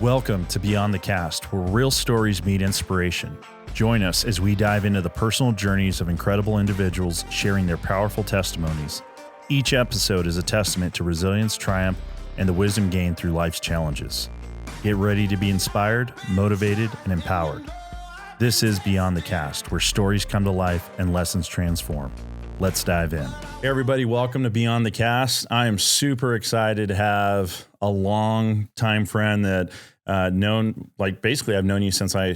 Welcome to Beyond the Cast, where real stories meet inspiration. Join us as we dive into the personal journeys of incredible individuals sharing their powerful testimonies. Each episode is a testament to resilience, triumph, and the wisdom gained through life's challenges. Get ready to be inspired, motivated, and empowered. This is Beyond the Cast, where stories come to life and lessons transform. Let's dive in. Hey everybody, welcome to Beyond the Cast. I am super excited to have a long time friend that I've known you since I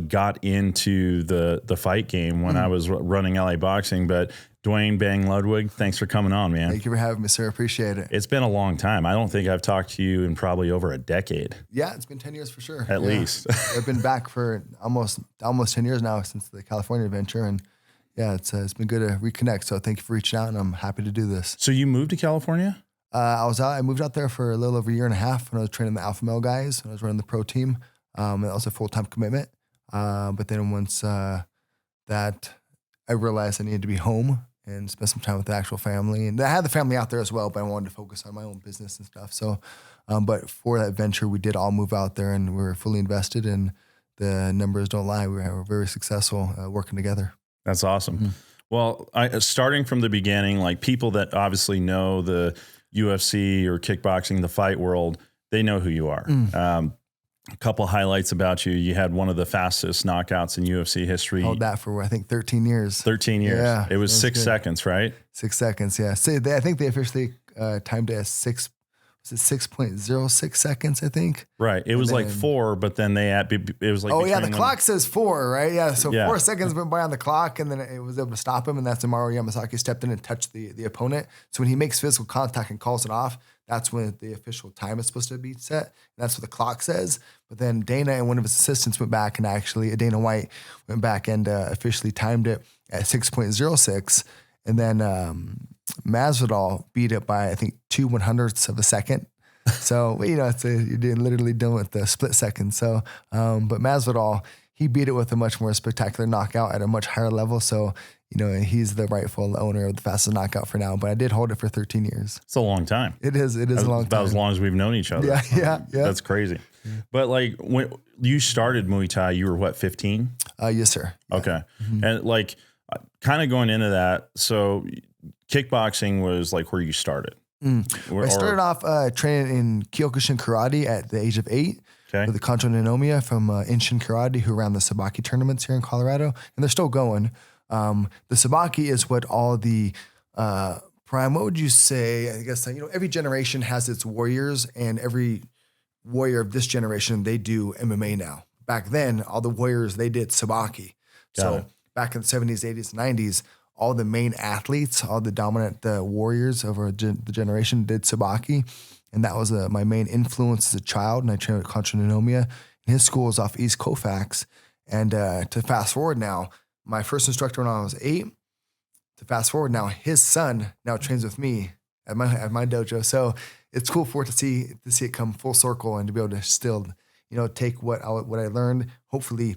got into the fight game when I was running LA Boxing. But Duane Bang Ludwig, thanks for coming on, man. Thank you for having me, sir. Appreciate it. It's been a long time. I don't think I've talked to you in probably over a decade. Yeah, it's been 10 years for sure. At least. I've been back for almost 10 years now since the California adventure. And yeah, it's been good to reconnect. So thank you for reaching out, and I'm happy to do this. So you moved to California? I moved out there for a little over a year and a half when I was training the Alpha Male guys, when I was running the pro team. And that was a full-time commitment. But then once that, I realized I needed to be home and spend some time with the actual family. And I had the family out there as well, but I wanted to focus on my own business and stuff. So, but for that venture, we did all move out there, and we were fully invested, and the numbers don't lie. We were very successful working together. That's awesome. Mm-hmm. Well, starting from the beginning, like people that obviously know the UFC or kickboxing, the fight world, they know who you are. A couple highlights about you. You had one of the fastest knockouts in UFC history. Held that for, I think, 13 years. 13 years. Yeah, it was 6 seconds, right? 6 seconds, yeah. So I think they officially timed it as 6.06 seconds, I think. Right. It was like 4, but then it was like... Oh, yeah, the clock says 4, right? Yeah, so 4 seconds went by on the clock, and then it was able to stop him, and that's when Mario Yamasaki stepped in and touched the opponent. So when he makes physical contact and calls it off, that's when the official time is supposed to be set. And that's what the clock says. But then Dana and one of his assistants went back, and actually Dana White went back and officially timed it at 6.06. And then Masvidal beat it by, I think, 2/100ths of a second. So, you're literally dealing with the split second. So, but Masvidal, he beat it with a much more spectacular knockout at a much higher level. So, he's the rightful owner of the fastest knockout for now. But I did hold it for 13 years. It's a long time. It is a long time. About as long as we've known each other. Yeah. That's crazy. Yeah. But like when you started Muay Thai, you were what, 15? Yes, sir. Okay. Mm-hmm. And like kind of going into that, so kickboxing was like where you started. I started off training in Kyokushin Karate at the age of 8 with the Kancho Ninomiya from Inshin Karate, who ran the Sabaki tournaments here in Colorado, and they're still going. The Sabaki is what all the prime, what would you say? I guess, every generation has its warriors, and every warrior of this generation, they do MMA now. Back then, all the warriors, they did Sabaki. Back in the 70s, 80s, 90s, all the main athletes, all the dominant warriors over the generation did Sabaki. And that was my main influence as a child. And I trained with Kancho Ninomiya. And his school is off East Colfax. And to fast forward now, my first instructor when I was 8, to fast forward now, his son now trains with me at my dojo. So it's cool to see it come full circle, and to be able to still, take what I learned, hopefully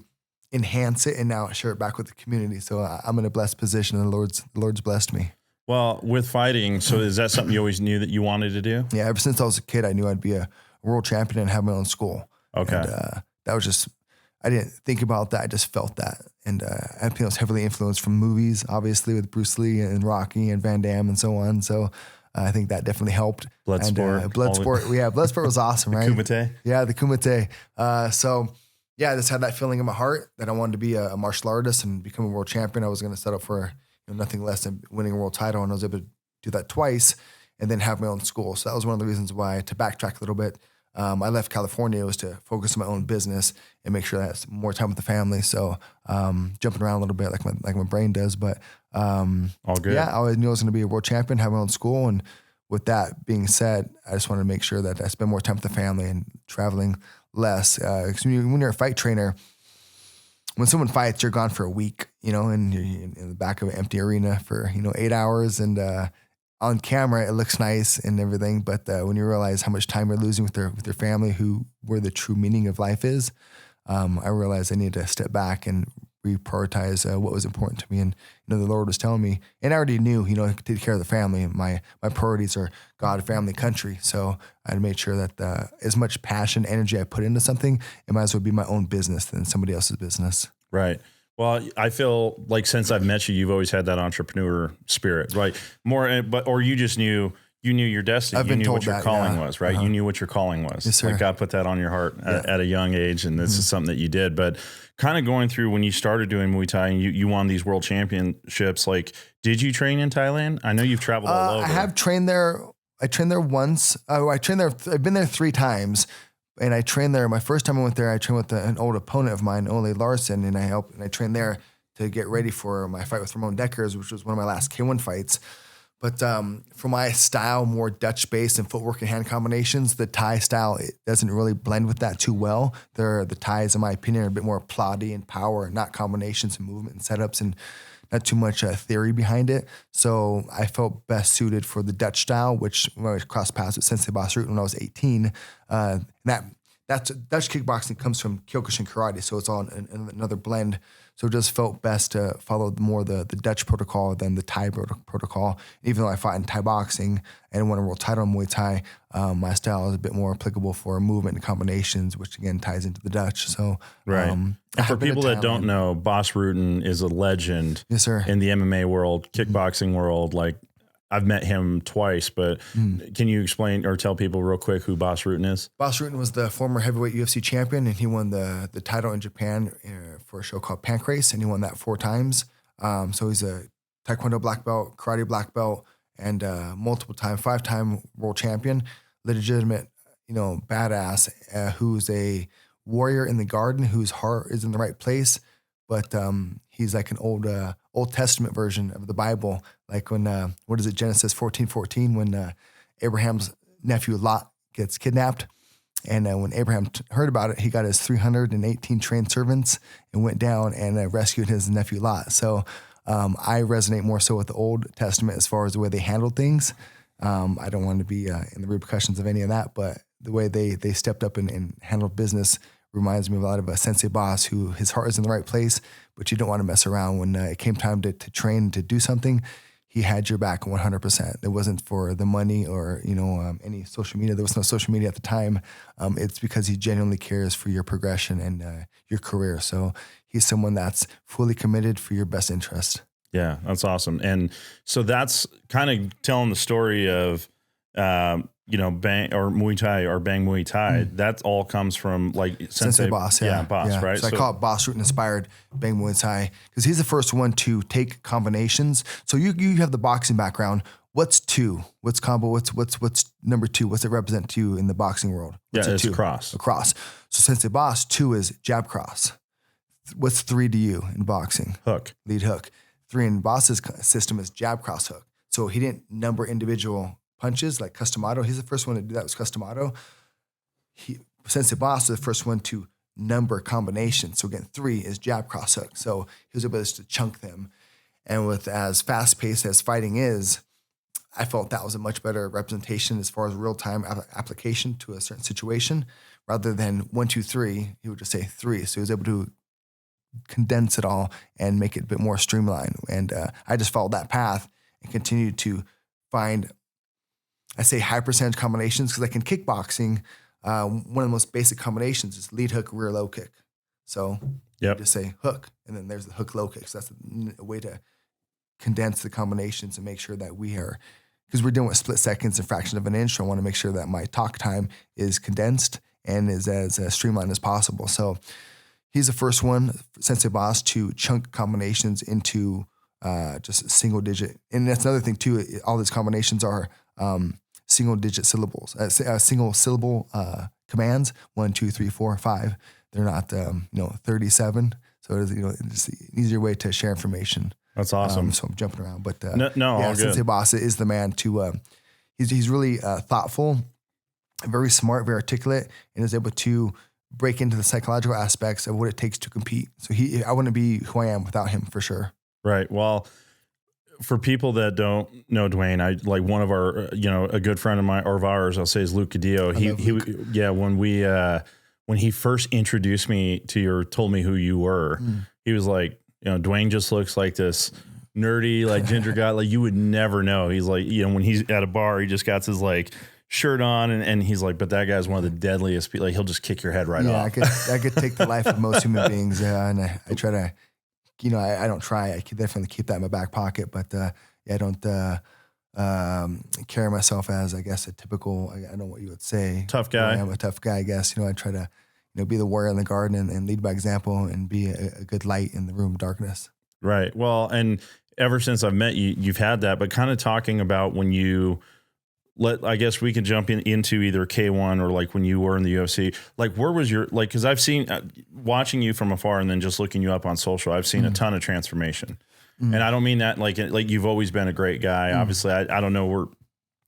enhance it, and now share it back with the community. So I'm in a blessed position, and the Lord's blessed me. Well, with fighting, so is that something you always knew that you wanted to do? Yeah, ever since I was a kid, I knew I'd be a world champion and have my own school. Okay. And that was just, I didn't think about that. I just felt that. And I think I was heavily influenced from movies, obviously, with Bruce Lee and Rocky and Van Damme and so on. So I think that definitely helped. Bloodsport. Bloodsport was awesome, right? Kumite. Yeah, the Kumite. So yeah, I just had that feeling in my heart that I wanted to be a martial artist and become a world champion. I was going to set up for nothing less than winning a world title, and I was able to do that twice and then have my own school. So that was one of the reasons why, to backtrack a little bit, I left California was to focus on my own business and make sure I had more time with the family. So jumping around a little bit like my brain does, but all good. Yeah, I always knew I was going to be a world champion, have my own school. And with that being said, I just wanted to make sure that I spend more time with the family and traveling less. Because when you're a fight trainer, when someone fights, you're gone for a week, and you're in the back of an empty arena for, 8 hours, and on camera, it looks nice and everything. But when you realize how much time you're losing with their family, where the true meaning of life is, I realized I need to step back and reprioritize what was important to me. And, the Lord was telling me, and I already knew, to take care of the family. My priorities are God, family, country. So I made sure that as much passion, energy I put into something, it might as well be my own business than somebody else's business. Right. Well, I feel like since I've met you, you've always had that entrepreneur spirit, right? Or you just knew your destiny. You knew what your calling was, right? You knew what your calling was. Yes, sir. Like God put that on your heart at a young age, and this is something that you did. But kind of going through when you started doing Muay Thai and you won these world championships, like, did you train in Thailand? I know you've traveled all over. I have trained there. I trained there once. I trained there. I've been there 3 times. And I trained there. My first time I went there, I trained with an old opponent of mine, Ole Larson, and I trained there to get ready for my fight with Ramon Dekkers, which was one of my last K1 fights. But for my style, more Dutch-based and footwork and hand combinations, the Thai style, it doesn't really blend with that too well. The Thais, in my opinion, are a bit more ploddy and power, not combinations and movement and setups, and not too much theory behind it. So I felt best suited for the Dutch style, which when I crossed paths with Sensei Boss Rutten when I was 18, that's Dutch kickboxing comes from Kyokushin karate, so it's all another blend. So it just felt best to follow more the Dutch protocol than the Thai protocol. Even though I fought in Thai boxing and won a world title in Muay Thai, my style is a bit more applicable for movement and combinations, which again ties into the Dutch. So right. And for people that don't know, Boss Rutten is a legend. Yes, sir. In the MMA world, kickboxing world. Like, I've met him twice, but can you explain or tell people real quick who Boss Rutten is? Boss Rutten was the former heavyweight UFC champion, and he won the title in Japan for a show called Pancrase, and he won that 4 times. So he's a Taekwondo black belt, karate black belt, and 5-time world champion, legitimate, badass, who's a warrior in the garden, whose heart is in the right place, but he's like an Old Testament version of the Bible, like when Genesis 14:14, when Abraham's nephew Lot gets kidnapped, and when Abraham heard about it, he got his 318 trained servants and went down and rescued his nephew Lot. So I resonate more so with the Old Testament as far as the way they handled things. I don't want to be in the repercussions of any of that, but the way they stepped up and handled business reminds me of a lot of a Sensei Boss, who his heart is in the right place, but you don't want to mess around. When it came time to train, to do something, he had your back 100%. It wasn't for the money or, any social media. There was no social media at the time. It's because he genuinely cares for your progression and your career. So he's someone that's fully committed for your best interest. Yeah, that's awesome. And so that's kind of telling the story of, Bang or Muay Thai or Bang Muay Thai. That all comes from like Sensei Boss. Yeah, Boss, right? So I call it Boss Rutten inspired Bang Muay Thai because he's the first one to take combinations. So you have the boxing background. What's 2? What's combo? What's number 2? What's it represent to you in the boxing world? What's it's cross. A cross. So Sensei Boss, 2 is jab cross. What's 3 to you in boxing? Hook. Lead hook. 3 in Boss's system is jab cross hook. So he didn't number individual punches like Customato. He's the first one to do that, was Customato. Sensei Boss is the first one to number combinations. So again, 3 is jab cross hook. So he was able to chunk them. And with as fast paced as fighting is, I felt that was a much better representation as far as real time application to a certain situation, rather than 1, 2, 3. He would just say 3. So he was able to condense it all and make it a bit more streamlined. And I just followed that path and continued to find, I say, high percentage combinations, because like in kickboxing, one of the most basic combinations is lead hook, rear low kick. So you just say hook, and then there's the hook low kick. So that's a way to condense the combinations and make sure that we are, because we're dealing with split seconds and fraction of an inch, so I want to make sure that my talk time is condensed and is as streamlined as possible. So he's the first one, Sensei Boss, to chunk combinations into just single digit. And that's another thing too, all these combinations are single digit syllables, single syllable commands, 1, 2, 3, 4, 5. They're not 37. So it's it's an easier way to share information. That's awesome. So I'm jumping around, but all Sensei good. Boss is the man to. He's really thoughtful, very smart, very articulate, and is able to break into the psychological aspects of what it takes to compete. So I wouldn't be who I am without him, for sure. Right. Well, for people that don't know Duane, I like one of our, a good friend of mine or of ours, I'll say, is Luke Cadillo. when he first introduced me to told me who you were, he was like, Duane just looks like this nerdy, like ginger guy. Like you would never know. He's like, when he's at a bar, he just got his like shirt on and he's like, but that guy's one of the deadliest people. Like he'll just kick your head right off. I could take the life of most human beings. Yeah. And I try to, I don't try. I could definitely keep that in my back pocket, but I don't carry myself as, I guess, a typical, I don't know what you would say. Tough guy. I'm a tough guy, I guess. I try to, be the warrior in the garden and lead by example and be a good light in the room of darkness. Right. Well, and ever since I've met you, you've had that, but kind of talking about when you I guess we can jump into either K1 or like when you were in the UFC, like where was your, like, cause I've seen watching you from afar and then just looking you up on social, I've seen a ton of transformation. And I don't mean that like you've always been a great guy. Obviously I don't know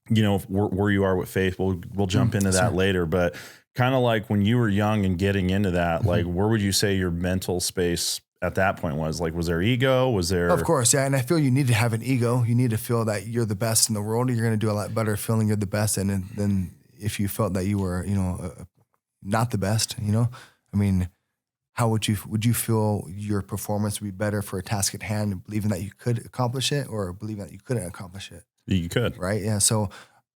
where you are with faith. We'll jump into that later, but kind of like when you were young and getting into that, like where would you say your mental space at that point was? Like, was there ego? Was there? Of course, yeah. And I feel you need to have an ego. You need to feel that you're the best in the world. You're going to do a lot better feeling you're the best. And then if you felt that you were, not the best, I mean, how would you feel your performance would be better for a task at hand, believing that you could accomplish it or believing that you couldn't accomplish it? You could. Right. Yeah. So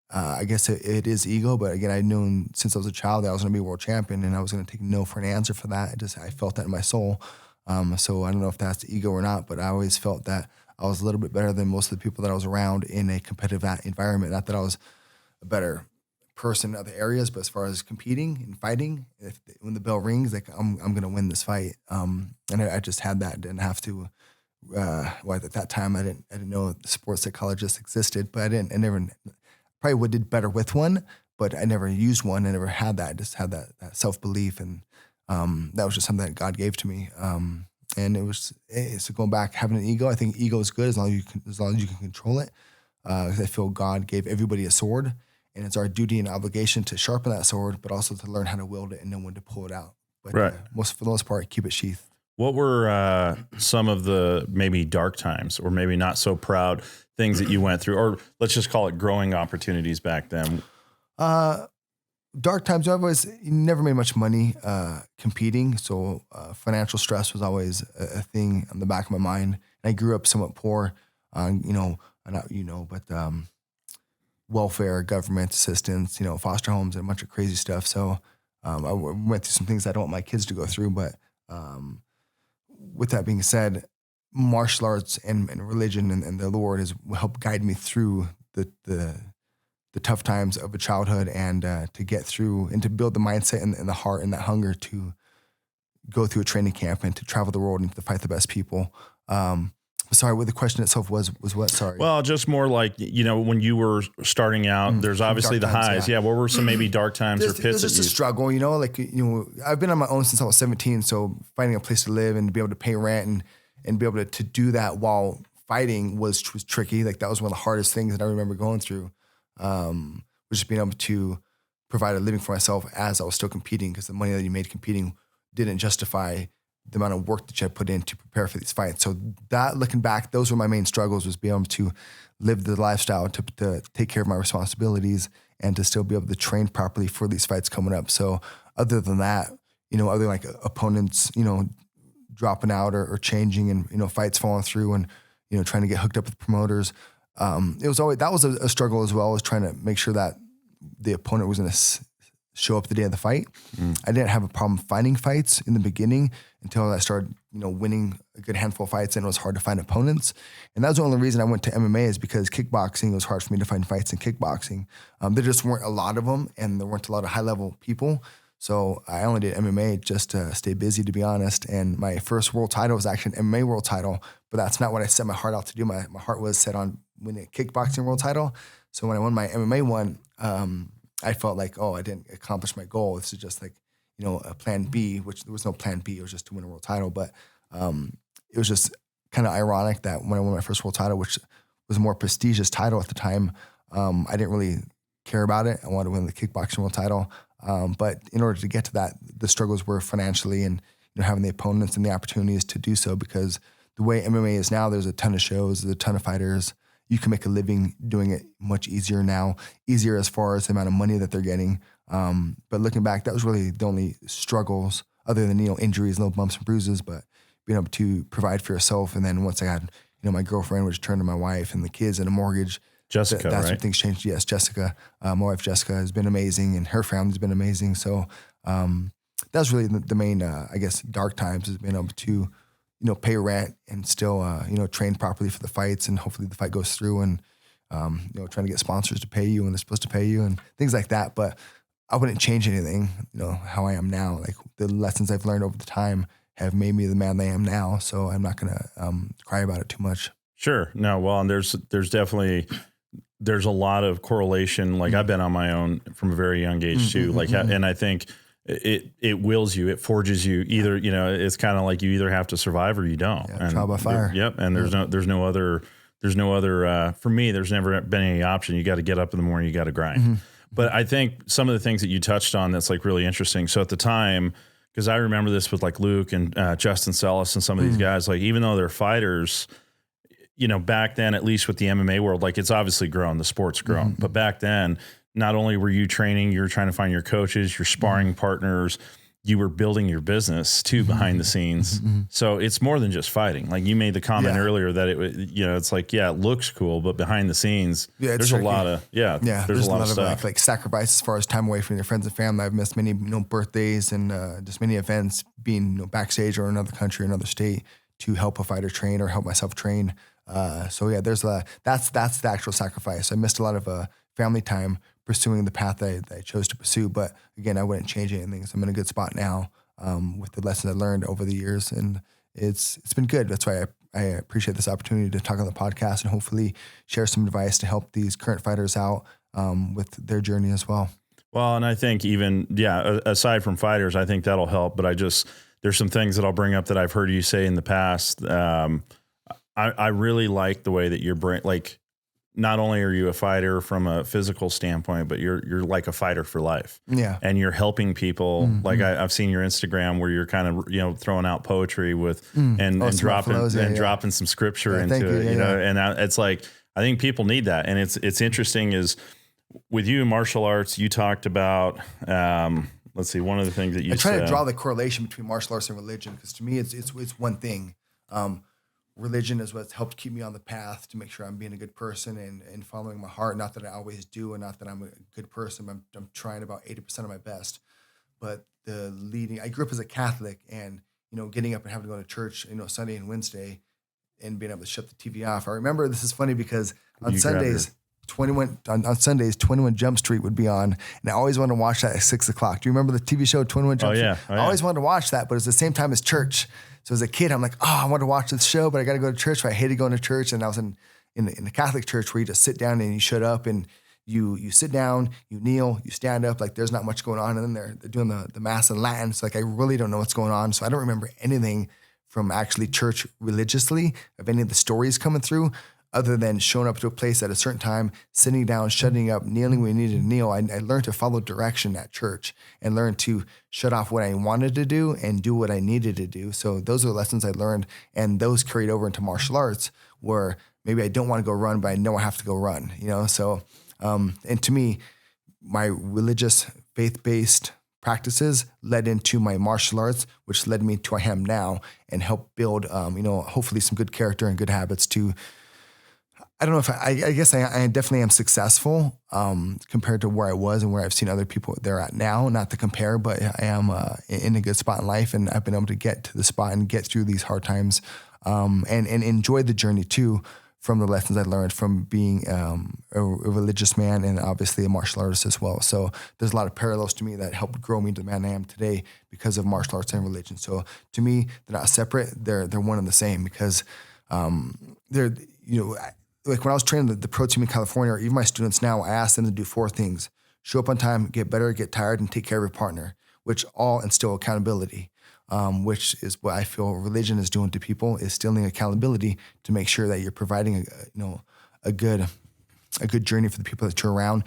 I guess it is ego, but again, I'd known since I was a child that I was going to be a world champion and I was going to take no for an answer for that. I felt that in my soul. So I don't know if that's the ego or not, but I always felt that I was a little bit better than most of the people that I was around in a competitive environment. Not that I was a better person in other areas, but as far as competing and fighting, when the bell rings, like I'm going to win this fight. And I just had that. Didn't have to. At that time, I didn't know the sports psychologist existed, but I never probably did better with one, but I never used one. I never had that. I just had that self-belief. And that was just something that God gave to me. And so going back, having an ego, I think ego is good as long as you can control it. Because I feel God gave everybody a sword and it's our duty and obligation to sharpen that sword, but also to learn how to wield it and know when to pull it out. But right. For the most part, keep it sheathed. What were some of the maybe dark times or maybe not so proud things that you went through, or let's just call it growing opportunities back then? Dark times, you never made much money competing. So financial stress was always a thing on the back of my mind. And I grew up somewhat poor, welfare, government assistance, foster homes and a bunch of crazy stuff. So I went through some things I don't want my kids to go through. But with that being said, martial arts and religion and the Lord has helped guide me through the tough times of a childhood and to get through and to build the mindset and the heart and that hunger to go through a training camp and to travel the world and to fight the best people. Sorry, what the question itself was what? Sorry. Well, just more like, when you were starting out, there's obviously the highs. Yeah. What were some maybe dark times or pits? It was just a struggle, I've been on my own since I was 17. So finding a place to live and to be able to pay rent and be able to do that while fighting was tricky. Like that was one of the hardest things that I remember going through. Was just being able to provide a living for myself as I was still competing, because the money that you made competing didn't justify the amount of work that you had put in to prepare for these fights. So that, looking back, those were my main struggles, was being able to live the lifestyle, to take care of my responsibilities and to still be able to train properly for these fights coming up. So other than that, other than like opponents, dropping out or changing and, fights falling through and, trying to get hooked up with promoters, it was always, that was a struggle as well, as trying to make sure that the opponent was going to show up the day of the fight. I didn't have a problem finding fights in the beginning until I started, winning a good handful of fights, and it was hard to find opponents. And that was the only reason I went to MMA, is because kickboxing, it was hard for me to find fights in kickboxing. There just weren't a lot of them, and there weren't a lot of high level people. So I only did MMA just to stay busy, to be honest. And my first world title was actually an MMA world title, but that's not what I set my heart out to do. My heart was set on winning a kickboxing world title. So when I won my MMA one, I felt like, I didn't accomplish my goal. This is just like, a plan B, which there was no plan B. It was just to win a world title. But it was just kind of ironic that when I won my first world title, which was a more prestigious title at the time, I didn't really care about it. I wanted to win the kickboxing world title. But in order to get to that, the struggles were financially and having the opponents and the opportunities to do so, because the way MMA is now, there's a ton of shows, there's a ton of fighters. You can make a living doing it much easier now, easier as far as the amount of money that they're getting. But looking back, that was really the only struggles other than, injuries, little bumps and bruises, but being able to provide for yourself. And then once I had, my girlfriend, which turned to my wife, and the kids and a mortgage, Jessica, that's right? when things changed. Yes, Jessica, my wife Jessica has been amazing, and her family's been amazing. So that's really the main, I guess, dark times, is being able to, pay rent and still, train properly for the fights, and hopefully the fight goes through, and trying to get sponsors to pay you when they're supposed to pay you and things like that. But I wouldn't change anything, how I am now. Like, the lessons I've learned over the time have made me the man that I am now. So I'm not going to cry about it too much. Sure. No, well, and there's definitely, there's a lot of correlation. Like, I've been on my own from a very young age too. Like, and I think it wills you, it forges you. Either, it's kind of like you either have to survive or you don't. Yeah, and trial by fire. Yep. And there's no other, for me, there's never been any option. You got to get up in the morning, you got to grind. But I think some of the things that you touched on that's like really interesting. So at the time, because I remember this with like Luke and Justin Sellis and some of these guys, like, even though they're fighters, back then, at least with the MMA world, like, it's obviously grown, the sport's grown. But back then, not only were you training, you were trying to find your coaches, your sparring partners, you were building your business too behind the scenes. So it's more than just fighting. Like, you made the comment earlier that it's like, it looks cool, but behind the scenes, there's tricky. A lot of, there's a lot of stuff. Like sacrifice as far as time away from your friends and family. I've missed many, birthdays and just many events, being backstage or in another country, another state, to help a fighter train or help myself train. So there's that's the actual sacrifice. I missed a lot of family time pursuing the path that I chose to pursue. But again, I wouldn't change anything. So I'm in a good spot now with the lessons I learned over the years, and it's been good. That's why I appreciate this opportunity to talk on the podcast and hopefully share some advice to help these current fighters out with their journey as well. Well, and I think even, aside from fighters, I think that'll help. But there's some things that I'll bring up that I've heard you say in the past. I really like the way that you're like, not only are you a fighter from a physical standpoint, but you're like a fighter for life. Yeah. And you're helping people. Like, I've seen your Instagram where you're kind of, throwing out poetry with, and dropping some scripture into it, and it's like, I think people need that. And it's interesting is with you in martial arts, you talked about, let's see, one of the things that you said. I try to draw the correlation between martial arts and religion, because to me, it's one thing. Religion is what's helped keep me on the path to make sure I'm being a good person and following my heart. Not that I always do, and not that I'm a good person. I'm trying about 80% of my best. But I grew up as a Catholic, and getting up and having to go to church, Sunday and Wednesday, and being able to shut the TV off. I remember, this is funny because on Sundays, 21 Jump Street would be on, and I always wanted to watch that at 6:00. Do you remember the TV show 21 Jump Street? I always wanted to watch that, but it's the same time as church. So as a kid, I'm like, I want to watch this show, but I got to go to church. So I hated going to church, and I was in the Catholic church where you just sit down and you shut up, and you sit down, you kneel, you stand up, like there's not much going on, and then they're doing the mass in Latin. So like, I really don't know what's going on. So I don't remember anything from actually church religiously of any of the stories coming through, other than showing up to a place at a certain time, sitting down, shutting up, kneeling when you needed to kneel. I learned to follow direction at church and learned to shut off what I wanted to do and do what I needed to do. So those are the lessons I learned, and those carried over into martial arts, where maybe I don't want to go run, but I know I have to go run, So, and to me, my religious, faith-based practices led into my martial arts, which led me to where I am now, and helped build, hopefully some good character and good habits to, I don't know if I guess I definitely am successful compared to where I was and where I've seen other people they're at now. Not to compare, but I am in a good spot in life, and I've been able to get to the spot and get through these hard times and enjoy the journey too, from the lessons I learned from being a religious man and obviously a martial artist as well. So there's a lot of parallels to me that helped grow me to the man I am today because of martial arts and religion. So to me, they're not separate; they're one and the same, because they're like when I was training the pro team in California, or even my students now, I asked them to do 4 things: show up on time, get better, get tired, and take care of your partner, which all instill accountability, which is what I feel religion is doing to people, is instilling accountability to make sure that you're providing a good journey for the people that you're around,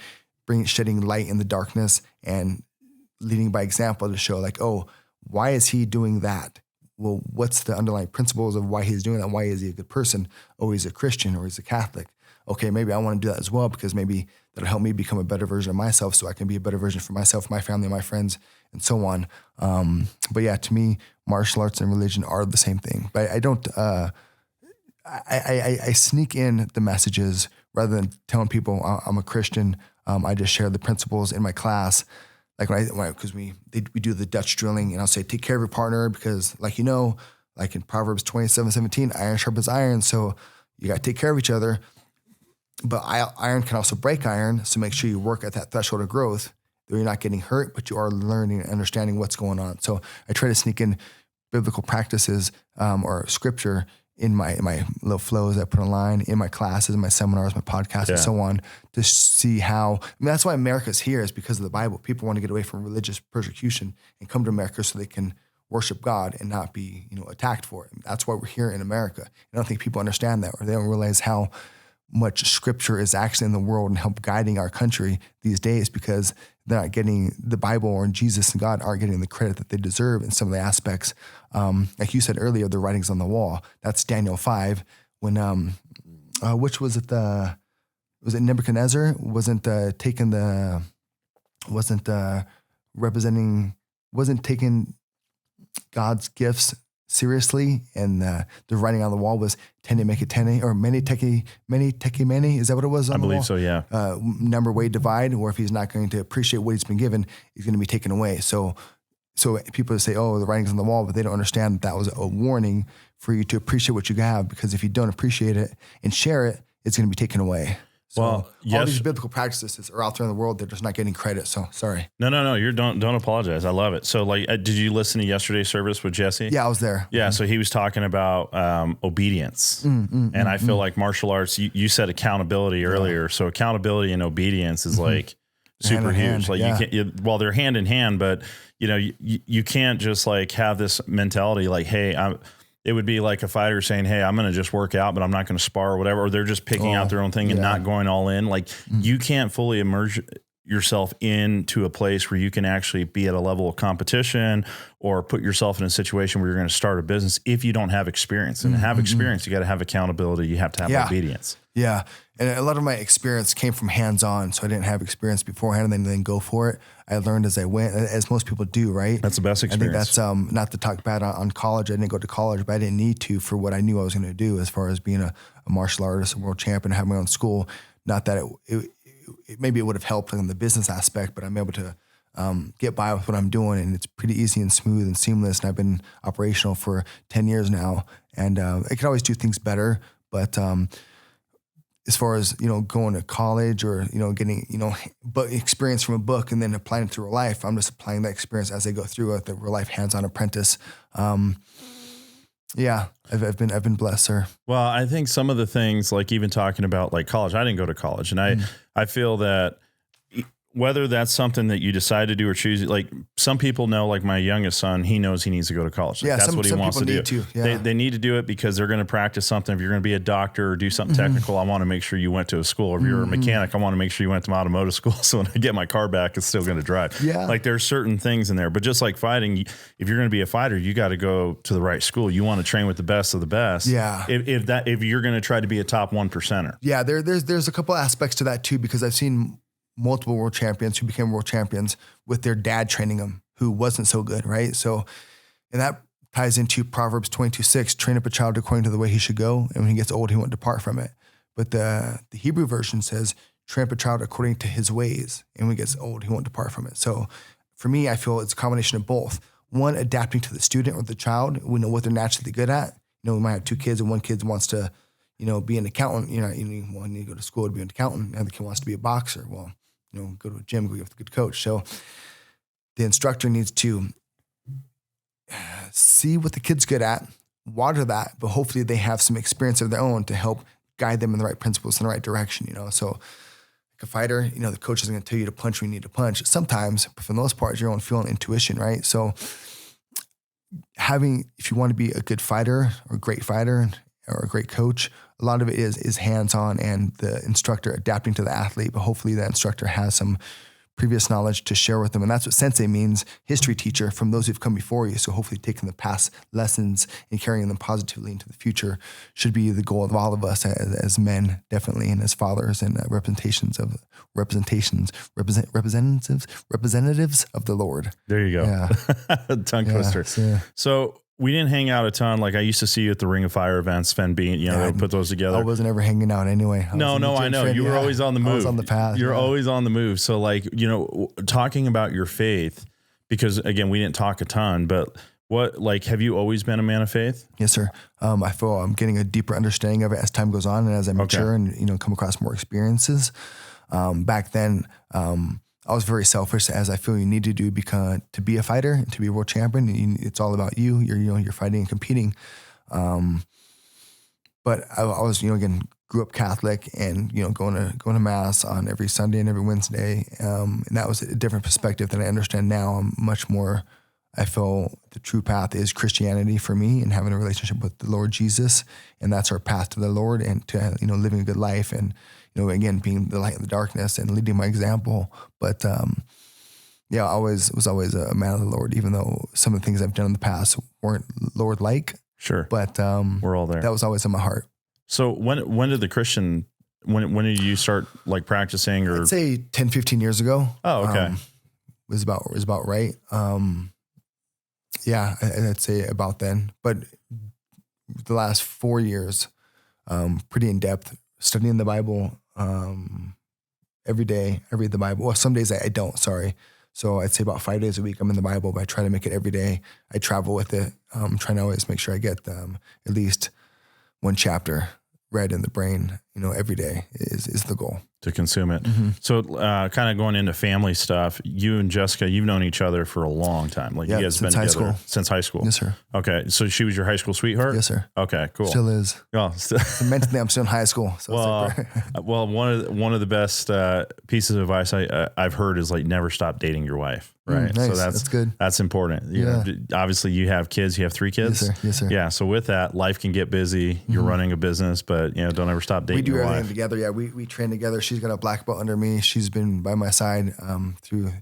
shedding light in the darkness and leading by example to show like, oh, why is he doing that? Well, what's the underlying principles of why he's doing that? Why is he a good person? Oh, he's a Christian, or he's a Catholic. okay, maybe I want to do that as well, because maybe that'll help me become a better version of myself, so I can be a better version for myself, my family, my friends, and so on. But yeah, to me, martial arts and religion are the same thing. But I don't, I sneak in the messages rather than telling people I'm a Christian. I just share the principles in my class. Like because we do the Dutch drilling, and I'll say, take care of your partner, because like in Proverbs 27:17, iron sharpens iron. So you got to take care of each other. But iron can also break iron. So make sure you work at that threshold of growth, where you're not getting hurt, but you are learning and understanding what's going on. So I try to sneak in biblical practices or scripture in my little flows I put online, in my classes, in my seminars, my podcasts, and so on, to see how, that's why America's here, is because of the Bible. People want to get away from religious persecution and come to America so they can worship God and not be, attacked for it. That's why we're here in America. I don't think people understand that, or they don't realize how much scripture is actually in the world and help guiding our country these days, because they're not getting the Bible, or Jesus and God aren't getting the credit that they deserve in some of the aspects. Like you said earlier, the writings on the wall, that's Daniel 5, when, which was it? Was it Nebuchadnezzar? Wasn't taking God's gifts seriously, and the writing on the wall was tene make it tene, or many teki many. Is that what it was? I believe so. Yeah. Number way divide, or if he's not going to appreciate what he's been given, he's going to be taken away. So people say, oh, the writing's on the wall, but they don't understand that was a warning for you to appreciate what you have, because if you don't appreciate it and share it, it's going to be taken away. So all these biblical practices are out there in the world. They're just not getting credit. So sorry. No. Don't apologize. I love it. So did you listen to yesterday's service with Jesse? Yeah, I was there. Yeah. So he was talking about obedience, and I feel like martial arts. You said accountability earlier. So accountability and obedience is like super huge. Like you can't. They're hand in hand, but you can't just like have this mentality like, hey, it would be like a fighter saying, hey, I'm going to just work out, but I'm not going to spar or whatever. Or they're just picking out their own thing and not going all in. Like you can't fully immerse yourself into a place where you can actually be at a level of competition or put yourself in a situation where you're going to start a business if you don't have experience. And to have experience, you got to have accountability. You have to have obedience. Yeah. And a lot of my experience came from hands-on. So I didn't have experience beforehand and then go for it. I learned as I went, as most people do, right? That's the best experience. I think that's, not to talk bad on college. I didn't go to college, but I didn't need to for what I knew I was going to do as far as being a martial artist, a world champion, having my own school. Not that maybe it would have helped in the business aspect, but I'm able to get by with what I'm doing, and it's pretty easy and smooth and seamless. And I've been operational for 10 years now, and I can always do things better. But as far as, going to college or, getting, but experience from a book and then applying it to real life, I'm just applying that experience as I go through it, the real life hands-on apprentice. Yeah, I've been blessed, sir. Well, I think some of the things, like even talking about like college, I didn't go to college, and I feel that whether that's something that you decide to do or choose, like some people know, like my youngest son, he knows he needs to go to college. Like that's what he wants to do. They need to do it because they're going to practice something. If you're going to be a doctor or do something technical, I want to make sure you went to a school. If you're a mechanic, I want to make sure you went to automotive school. So when I get my car back, it's still going to drive. Yeah. Like there's certain things in there, but just like fighting, if you're going to be a fighter, you got to go to the right school. You want to train with the best of the best. Yeah. If you're going to try to be a top 1%er. Yeah. There's a couple aspects to that too, because I've seen multiple world champions who became world champions with their dad training them, who wasn't so good, right? So, and that ties into Proverbs 22:6, train up a child according to the way he should go, and when he gets old, he won't depart from it. But the Hebrew version says, train up a child according to his ways, and when he gets old, he won't depart from it. So for me, I feel it's a combination of both. One, adapting to the student or the child. We know what they're naturally good at. We might have two kids, and one kid wants to, be an accountant. One need to go to school to be an accountant. The other kid wants to be a boxer. Well, go to a gym, go with a good coach. So the instructor needs to see what the kid's good at, water that, but hopefully they have some experience of their own to help guide them in the right principles in the right direction, So like a fighter, the coach isn't going to tell you to punch when you need to punch. Sometimes, but for the most part, it's your own feeling, intuition, right? So if you want to be a good fighter or a great fighter or a great coach, a lot of it is hands-on and the instructor adapting to the athlete, but hopefully that instructor has some previous knowledge to share with them. And that's what sensei means, history teacher, from those who've come before you. So hopefully taking the past lessons and carrying them positively into the future should be the goal of all of us as men, definitely, and as fathers and representatives of the Lord. There you go. Yeah. Tongue twister. So we didn't hang out a ton. Like I used to see you at the Ring of Fire events, Sven being, they put those together. I wasn't ever hanging out anyway. I know. You were always on the move. I was on the path. You're always on the move. So like, talking about your faith, because again, we didn't talk a ton, but have you always been a man of faith? Yes, sir. I feel I'm getting a deeper understanding of it as time goes on and as I mature and, come across more experiences. Back then, I was very selfish, as I feel you need to do to be a fighter and to be a world champion. It's all about you. You're fighting and competing. But I was, again, grew up Catholic and, going to mass on every Sunday and every Wednesday. And that was a different perspective than I understand now. I'm much more, I feel the true path is Christianity for me and having a relationship with the Lord Jesus. And that's our path to the Lord and to, living a good life and, again, being the light in the darkness and leading by example. But, I was always a man of the Lord, even though some of the things I've done in the past weren't Lord-like. Sure. But we're all there. That was always in my heart. So when did the Christian, when did you start like practicing or? I'd say 10, 15 years ago. Oh, okay. Was about right. I'd say about then, but the last 4 years, pretty in depth studying the Bible, every day. I read the Bible. Well, some days I don't, sorry. So I'd say about 5 days a week I'm in the Bible, but I try to make it every day. I travel with it. I'm trying to always make sure I get at least one chapter read in the brain, every day is the goal. To consume it. Mm-hmm. So kind of going into family stuff, you and Jessica, you've known each other for a long time. Like you guys been together since high school. Yes, sir. Okay. So she was your high school sweetheart? Yes, sir. Okay, cool. Still is. Oh, mentally I'm still in high school. So one of the best pieces of advice I've heard is like never stop dating your wife. Right. Nice. So that's good. That's important. Obviously you have kids, you have 3 kids. Yes, sir. Yes, sir. Yeah. So with that, life can get busy. You're running a business, but don't ever stop dating your wife. We do everything together. Yeah. We train together. She's got a black belt under me. She's been by my side through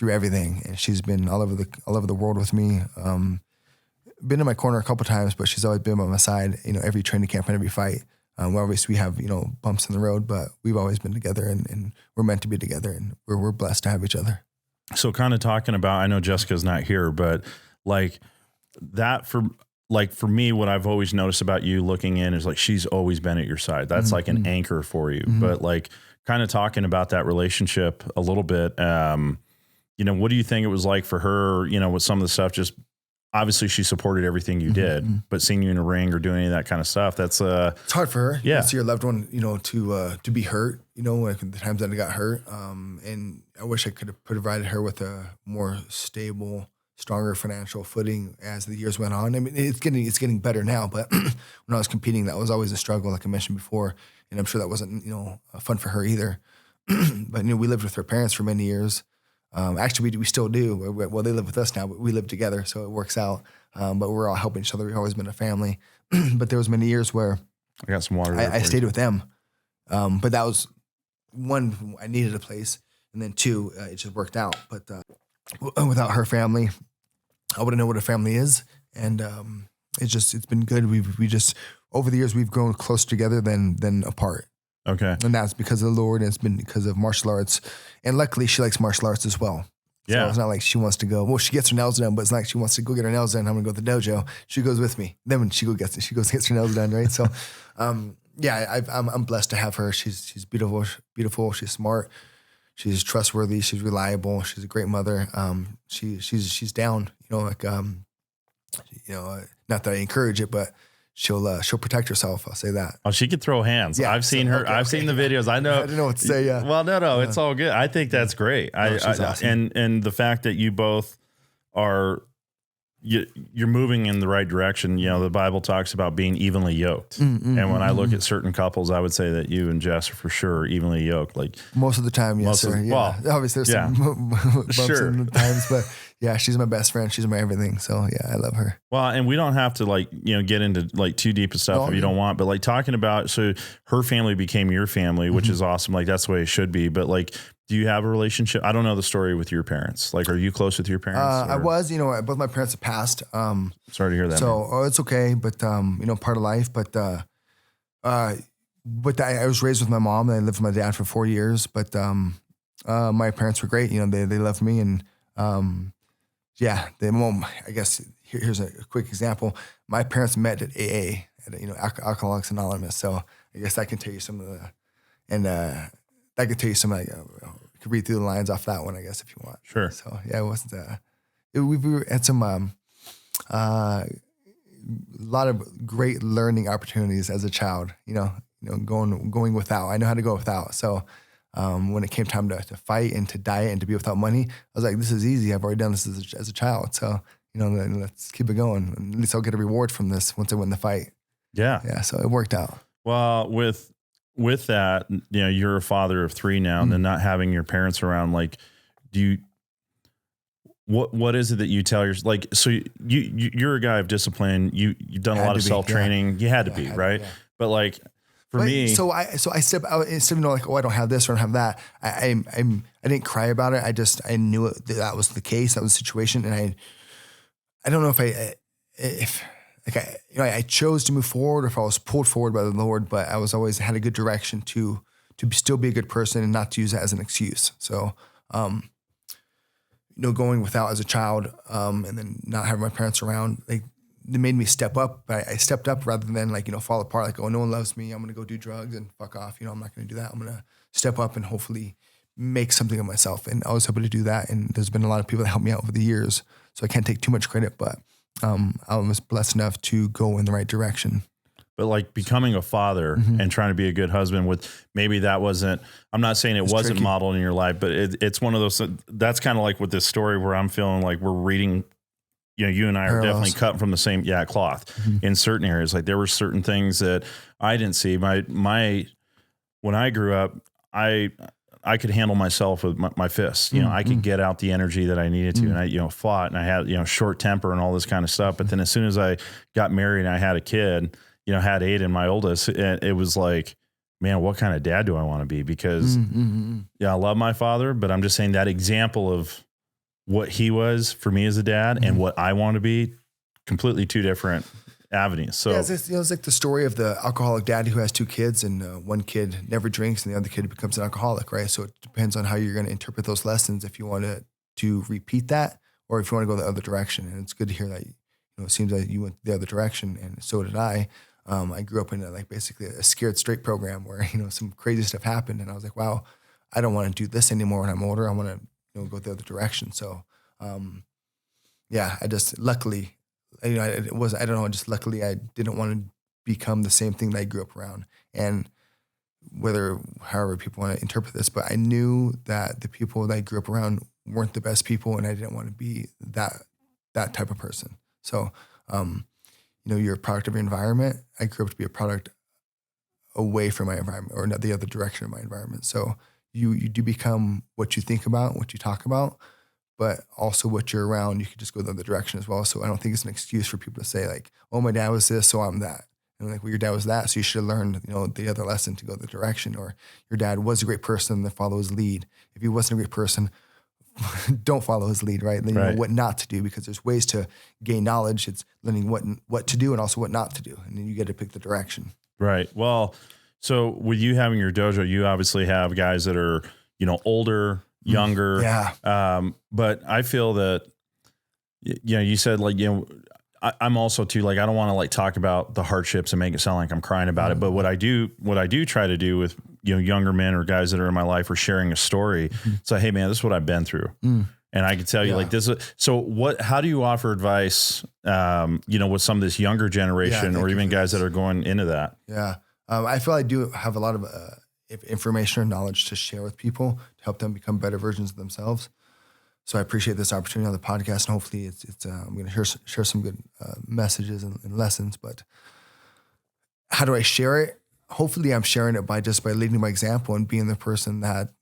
everything, and she's been all over the world with me. Been in my corner a couple times, but she's always been by my side. Every training camp and every fight. Obviously we have bumps in the road, but we've always been together, and we're meant to be together, and we're blessed to have each other. So kind of talking about, I know Jessica's not here, but like that for me, what I've always noticed about you looking in is like she's always been at your side. That's like an anchor for you. But like kind of talking about that relationship a little bit, what do you think it was like for her, with some of the stuff? Just obviously she supported everything you did, but seeing you in a ring or doing any of that kind of stuff, that's it's hard for her. Yeah. To see your loved one, to be hurt, like the times that I got hurt. And I wish I could have provided her with a more stable, stronger financial footing as the years went on. I mean, it's getting better now, but when I was competing, that was always a struggle, like I mentioned before. And I'm sure that wasn't, fun for her either. But, we lived with her parents for many years. Actually, we still do. Well, they live with us now, but we live together, so it works out. But we're all helping each other. We've always been a family. But there was many years where I got some water. I stayed with them. But that was one, I needed a place. And then 2, it just worked out. But without her family, I wouldn't know what a family is. And it's been good. We just over the years we've grown closer together than apart. Okay. And that's because of the Lord, and it's been because of martial arts. And luckily she likes martial arts as well. Yeah. So it's not like she wants to go, well, she gets her nails done, but it's not like she wants to go get her nails done. I'm gonna go to the dojo. She goes with me. Then when she goes gets her nails done, right? So I'm blessed to have her. She's beautiful, she's smart, she's trustworthy, she's reliable, she's a great mother. She's down, not that I encourage it, but she'll protect herself. I'll say that. Oh, she could throw hands. Yeah, I've seen her. Okay, I've seen the videos. I know. I don't know what to say. Yeah. Well, no, it's all good. I think that's great. She's awesome. And the fact that you both are, you're moving in the right direction. The Bible talks about being evenly yoked. And when I look at certain couples, I would say that you and Jess are for sure evenly yoked. Like most of the time, yes, sir. Well, obviously there's some bumps in the times, but Yeah, she's my best friend. She's my everything. So yeah, I love her. Well, and we don't have to like, get into like too deep of stuff if you don't want, but like talking about, so her family became your family, which is awesome. Like that's the way it should be. But like, do you have a relationship? I don't know the story with your parents. Like, are you close with your parents? I was, both my parents have passed. Sorry to hear that. So it's okay, but part of life. But I was raised with my mom and I lived with my dad for 4 years. But my parents were great. They loved me and yeah, I guess here's a quick example. My parents met at AA, at Alcoholics Anonymous. So I guess I can tell you some of I could tell you some, you could read through the lines off that one, I guess, if you want. Sure. So yeah, it wasn't, we were at some, a lot of great learning opportunities as a child, going without. I know how to go without. So when it came time to fight and to diet and to be without money, I was like, this is easy. I've already done this as a child. So, let's keep it going. At least I'll get a reward from this once I win the fight. Yeah. Yeah. So it worked out. Well, with that, you're a father of 3 now, and then not having your parents around, like, what is it that you tell so you're a guy of discipline. You've done a lot of self-training. You had to be, right? But like, for me, so I step out instead of like, oh, I don't have this or I don't have that. I didn't cry about it. I knew that was the case. That was the situation. And I don't know if I chose to move forward or if I was pulled forward by the Lord, but I was always had a good direction to still be a good person and not to use that as an excuse. So, going without as a child, and then not having my parents around, like, it made me step up. I stepped up rather than fall apart. Like, oh, no one loves me. I'm going to go do drugs and fuck off. I'm not going to do that. I'm going to step up and hopefully make something of myself. And I was able to do that. And there's been a lot of people that helped me out over the years. So I can't take too much credit, but I was blessed enough to go in the right direction. But like becoming a father and trying to be a good husband maybe that wasn't, I'm not saying it wasn't tricky. Modeled in your life, but it's one of those, that's kind of like with this story where I'm feeling like we're reading, you and I are definitely cut from the same cloth in certain areas. Like there were certain things that I didn't see. When I grew up, I could handle myself with my fists. I could get out the energy that I needed to, and I fought, and I had short temper and all this kind of stuff. But then as soon as I got married and I had a kid, had Aiden, my oldest, and it was like, man, what kind of dad do I want to be? Because I love my father, but I'm just saying that example of what he was for me as a dad and what I want to be, completely two different avenues. So it's like the story of the alcoholic dad who has 2 kids, and one kid never drinks and the other kid becomes an alcoholic, right? So it depends on how you're going to interpret those lessons, if you want to repeat that or if you want to go the other direction. And it's good to hear that, it seems like you went the other direction, and so did I. I grew up in basically a scared straight program where, some crazy stuff happened, and I was like, wow, I don't want to do this anymore when I'm older. I want to, go the other direction. So, I just luckily, luckily I didn't want to become the same thing that I grew up around. And however people want to interpret this, but I knew that the people that I grew up around weren't the best people, and I didn't want to be that type of person. So, you're a product of your environment. I grew up to be a product away from my environment, or not the other direction of my environment. So you do become what you think about, what you talk about, but also what you're around. You could just go the other direction as well. So I don't think it's an excuse for people to say like, oh, my dad was this, so I'm that. And like, well, your dad was that, so you should have learned, the other lesson to go the direction. Or your dad was a great person, then follow his lead. If he wasn't a great person, don't follow his lead, right? Then you know what not to do, because there's ways to gain knowledge. It's learning what to do and also what not to do. And then you get to pick the direction. Right. Well, so with you having your dojo, you obviously have guys that are, older, younger. Yeah. But I feel that, you said like, I'm also too, like, I don't want to like talk about the hardships and make it sound like I'm crying about it. But what I do try to do with, younger men or guys that are in my life or sharing a story, say, hey man, this is what I've been through. And I can tell you like this. So how do you offer advice, with some of this younger generation or even guys that are going into that? Yeah. I feel I do have a lot of information or knowledge to share with people to help them become better versions of themselves. So I appreciate this opportunity on the podcast, and hopefully I'm going to share some good messages and lessons. But how do I share it? Hopefully I'm sharing it by leading by example and being the person that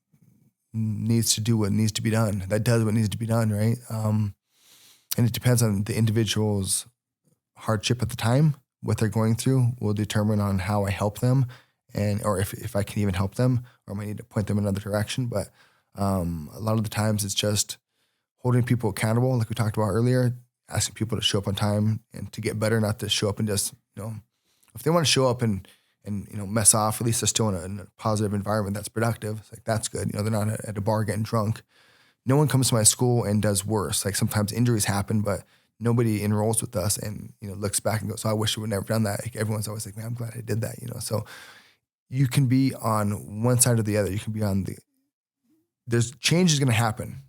needs to do what needs to be done, that does what needs to be done, right? And it depends on the individual's hardship at the time. What they're going through will determine on how I help them, or if I can even help them, or I might need to point them in another direction. But a lot of the times it's just holding people accountable, like we talked about earlier, asking people to show up on time and to get better, not to show up and just, if they want to show up and mess off, at least they're still in a positive environment that's productive. It's like, that's good. They're not at a bar getting drunk. No one comes to my school and does worse. Like, sometimes injuries happen, but nobody enrolls with us and, looks back and goes, so I wish I would never done that. Like, everyone's always like, man, I'm glad I did that, So you can be on one side or the other. You can be on there's change is going to happen.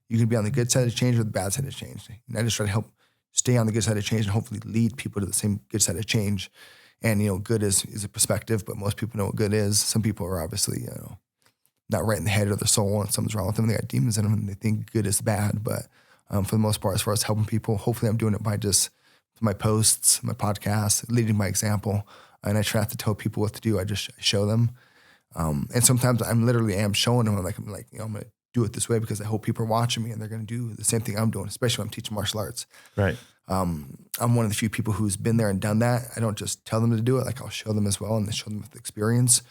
You can be on the good side of change or the bad side of change. And I just try to help stay on the good side of change and hopefully lead people to the same good side of change. And, good is a perspective, but most people know what good is. Some people are obviously, not right in the head or their soul, and something's wrong with them. They got demons in them and they think good is bad. But for the most part, as far as helping people, hopefully I'm doing it by just my posts, my podcasts, leading by example. And I try not to tell people what to do. I just show them. And sometimes I'm literally showing them. I'm like, I'm going to do it this way because I hope people are watching me and they're going to do the same thing I'm doing, especially when I'm teaching martial arts. Right. I'm one of the few people who's been there and done that. I don't just tell them to do it. Like, I'll show them as well and show them with experience.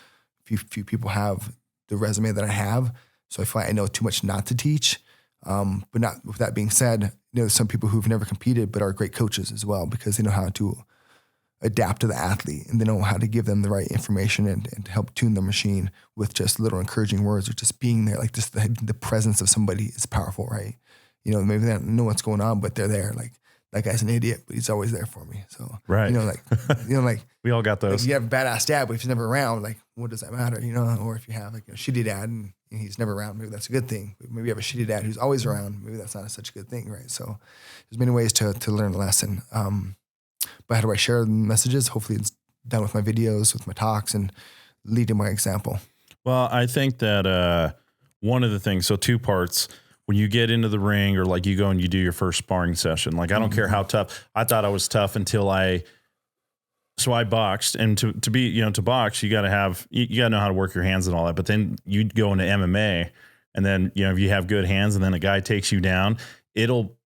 Few people have the resume that I have. So I feel like I know too much not to teach. But not with that being said, there's some people who've never competed, but are great coaches as well, because they know how to adapt to the athlete and they know how to give them the right information and to help tune the machine with just little encouraging words or just being there. Like, just the presence of somebody is powerful, right? Maybe they don't know what's going on, but they're there. Like, that guy's an idiot, but he's always there for me. So, right. Like we all got those. Like, you have a badass dad, but if he's never around, like, what does that matter? Or if you have like a shitty dad and he's never around, maybe that's a good thing. But maybe you have a shitty dad who's always around. Maybe that's not such a good thing, right? So there's many ways to learn a lesson. But how do I share the messages? Hopefully it's done with my videos, with my talks, and leading by example. Well, I think that one of the things, so two parts, when you get into the ring or like you go and you do your first sparring session, like, I don't care how tough. I thought I was tough until I boxed, and to be, to box, you got to know how to work your hands and all that. But then you go into MMA and then, if you have good hands and then a guy takes you down, it'll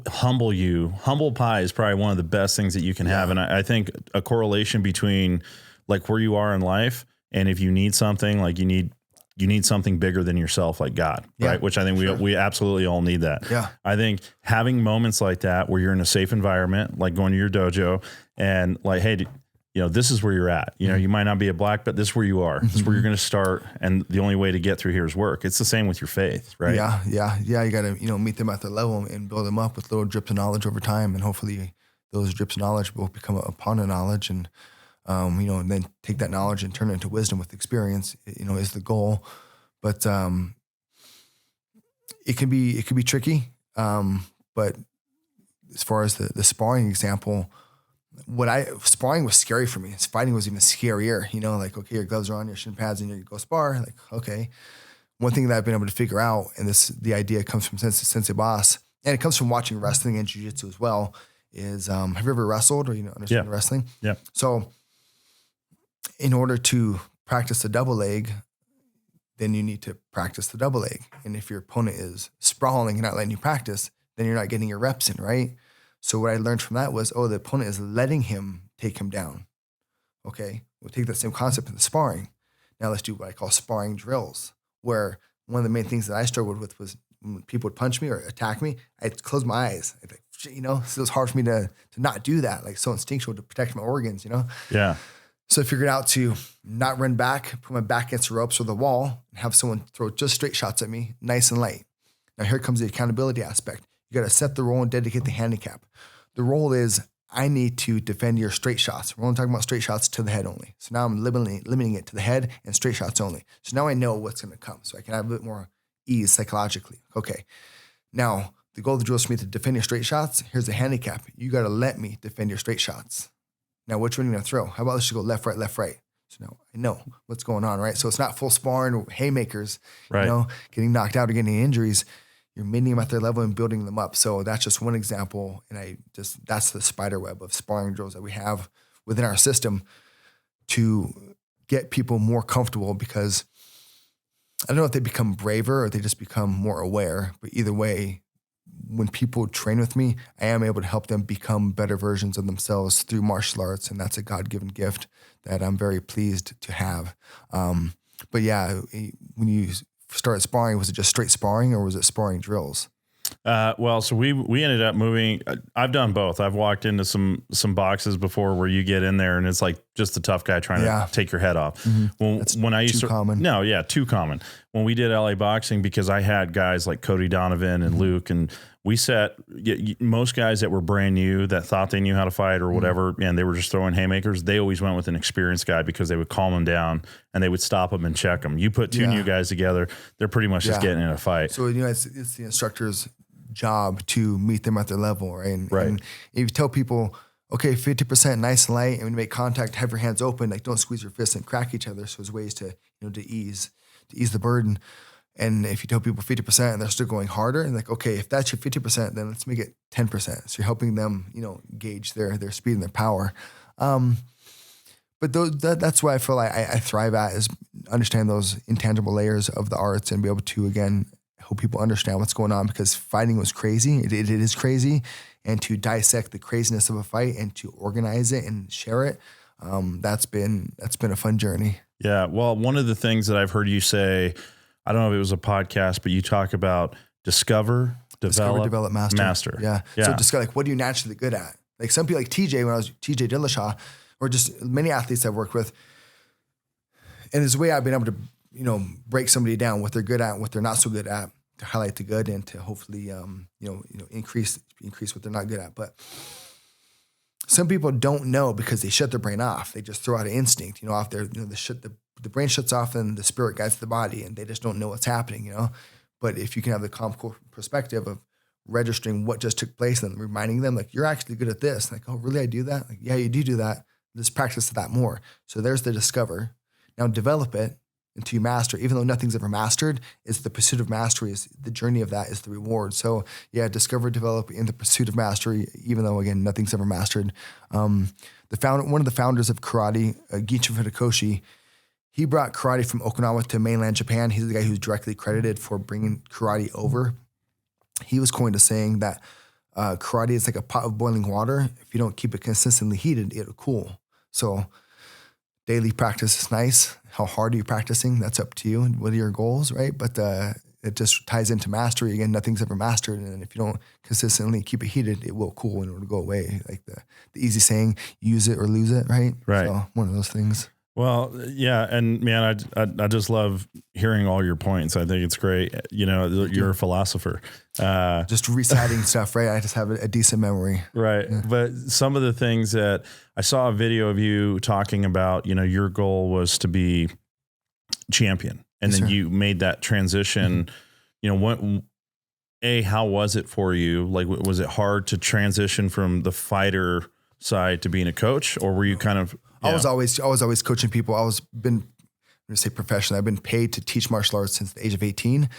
humble you. Humble pie is probably one of the best things that you can have. And I think a correlation between like where you are in life and if you need something, like you need something bigger than yourself, like God, right? Which I think we absolutely all need that. Yeah. I think having moments like that where you're in a safe environment, like going to your dojo and like, hey, this is where you're at. You might not be a black belt, this is where you are. This is where you're going to start. And the only way to get through here is work. It's the same with your faith, right? Yeah. You got to, meet them at their level and build them up with little drips of knowledge over time. And hopefully those drips of knowledge will become a pond of knowledge. And, and then take that knowledge and turn it into wisdom with experience, is the goal. But it can be tricky. But as far as the sparring example, sparring was scary for me. Fighting was even scarier, like, okay, your gloves are on, your shin pads, and you go spar. Like, okay. One thing that I've been able to figure out, and the idea comes from Sensei Boss, and it comes from watching wrestling and jiu-jitsu as well, is, have you ever wrestled or, understand wrestling? Yeah. So in order to practice the double leg, then you need to practice the double leg. And if your opponent is sprawling and not letting you practice, then you're not getting your reps in, right? So what I learned from that was, the opponent is letting him take him down. Okay, we'll take that same concept in the sparring. Now let's do what I call sparring drills, where one of the main things that I struggled with was when people would punch me or attack me, I'd close my eyes. I'd be like, so it was hard for me to not do that, like so instinctual to protect my organs, Yeah. So I figured out to not run back, put my back against the ropes or the wall, and have someone throw just straight shots at me, nice and light. Now here comes the accountability aspect. You got to set the role and dedicate the handicap. The role is, I need to defend your straight shots. We're only talking about straight shots to the head only. So now I'm limiting it to the head and straight shots only. So now I know what's going to come. So I can have a bit more ease psychologically. Okay. Now, the goal of the drill is for me to defend your straight shots. Here's the handicap. You got to let me defend your straight shots. Now, which one are you going to throw? How about let's just go left, right, left, right. So now I know what's going on, right? So it's not full sparring or haymakers, right. Getting knocked out or getting injuries. You're meeting them at their level and building them up. So that's just one example. And that's the spider web of sparring drills that we have within our system to get people more comfortable, because I don't know if they become braver or they just become more aware, but either way, when people train with me, I am able to help them become better versions of themselves through martial arts. And that's a God-given gift that I'm very pleased to have. But yeah, when you started sparring, was it just straight sparring or was it sparring drills? Well, so we ended up moving. I've done both. I've walked into some boxes before where you get in there and it's like just a tough guy trying to take your head off. Mm-hmm. When I used too common. No, yeah, too common. When we did LA boxing, because I had guys like Cody Donovan and Luke, and we set most guys that were brand new that thought they knew how to fight or whatever, and they were just throwing haymakers. They always went with an experienced guy because they would calm them down and they would stop them and check them. You put two new guys together, they're pretty much just getting in a fight. So, it's the instructor's job to meet them at their level, right? And if you tell people, okay, 50% nice and light, and when you make contact, have your hands open, like don't squeeze your fists and crack each other. So there's ways to, to ease the burden. And if you tell people 50% and they're still going harder, and like, okay, if that's your 50%, then let's make it 10%. So you're helping them, gauge their speed and their power. But that's why I feel like I thrive at, is understand those intangible layers of the arts and be able to, again, help people understand what's going on, because fighting was crazy. It is crazy. And to dissect the craziness of a fight and to organize it and share it, that's been a fun journey. Yeah. Well, one of the things that I've heard you say, I don't know if it was a podcast, but you talk about discover, develop, master. Yeah. So discover, like, what are you naturally good at? Like some people like TJ, when I was TJ Dillashaw, or just many athletes I've worked with. And there's a way I've been able to, break somebody down, what they're good at, what they're not so good at, to highlight the good and to hopefully, increase what they're not good at. But some people don't know because they shut their brain off. They just throw out an instinct, off there, the brain shuts off and the spirit guides the body, and they just don't know what's happening, But if you can have the calm perspective of registering what just took place and reminding them, like, you're actually good at this. Like, oh, really? I do that? Like, yeah, you do that. Let's practice that more. So there's the discover. Now develop it until you master. Even though nothing's ever mastered, it's the pursuit of mastery. Is the journey of that is the reward. So yeah, discover, develop in the pursuit of mastery. Even though again nothing's ever mastered. One of the founders of karate, Gicho Funakoshi, he brought karate from Okinawa to mainland Japan. He's the guy who's directly credited for bringing karate over. He was coined as saying that karate is like a pot of boiling water. If you don't keep it consistently heated, it'll cool. So daily practice is nice. How hard are you practicing? That's up to you. And what are your goals, right? But it just ties into mastery. Again, nothing's ever mastered. And if you don't consistently keep it heated, it will cool and it will go away. Like the easy saying, use it or lose it, right? Right. So one of those things. Well, yeah. And man, I just love hearing all your points. I think it's great. You're a philosopher. Just reciting stuff, right? I just have a decent memory. Right. Yeah. But some of the things that I saw a video of you talking about, your goal was to be champion. And then you made that transition, how was it for you? Like, was it hard to transition from the fighter side to being a coach, or were you kind of, I was always coaching people. I'm going to say professionally. I've been paid to teach martial arts since the age of 18,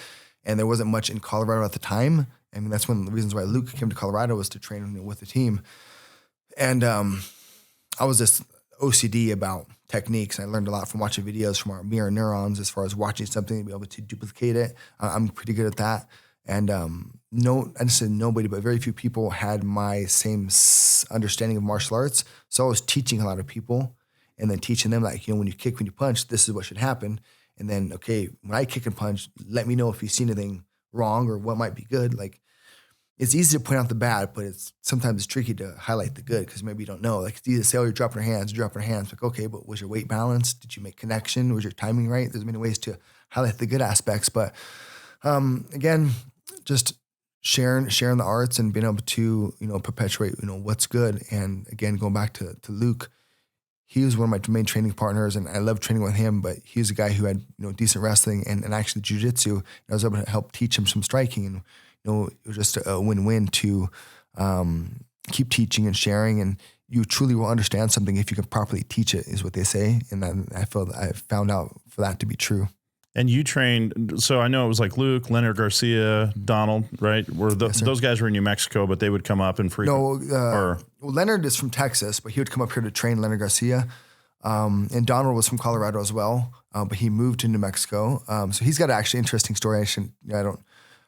and there wasn't much in Colorado at the time. I mean, that's one of the reasons why Luke came to Colorado, was to train with the team. And I was just OCD about techniques. I learned a lot from watching videos from our mirror neurons, as far as watching something and be able to duplicate it. I'm pretty good at that. And I didn't say nobody, but very few people had my same understanding of martial arts. So I was teaching a lot of people, and then teaching them, like, when you kick, when you punch, this is what should happen. And then, okay, when I kick and punch, let me know if you see anything wrong or what might be good. Like, it's easy to point out the bad, but sometimes it's tricky to highlight the good, because maybe you don't know. Like, it's easy to say, oh, you're dropping your hands. Like, okay, but was your weight balanced? Did you make connection? Was your timing right? There's many ways to highlight the good aspects. But again, just sharing the arts and being able to, perpetuate, what's good. And again, going back to Luke, he was one of my main training partners, and I loved training with him, but he was a guy who had, decent wrestling and actually jiu-jitsu. I was able to help teach him some striking, and, it was just a win-win to keep teaching and sharing. And you truly will understand something if you can properly teach it, is what they say. And then I found out for that to be true. And you trained, so I know it was like Luke, Leonard Garcia, Donald, right? Those guys were in New Mexico, but they would come up and frequent. Well, Leonard is from Texas, but he would come up here to train Leonard Garcia. And Donald was from Colorado as well, but he moved to New Mexico. So he's got an actually interesting story. I don't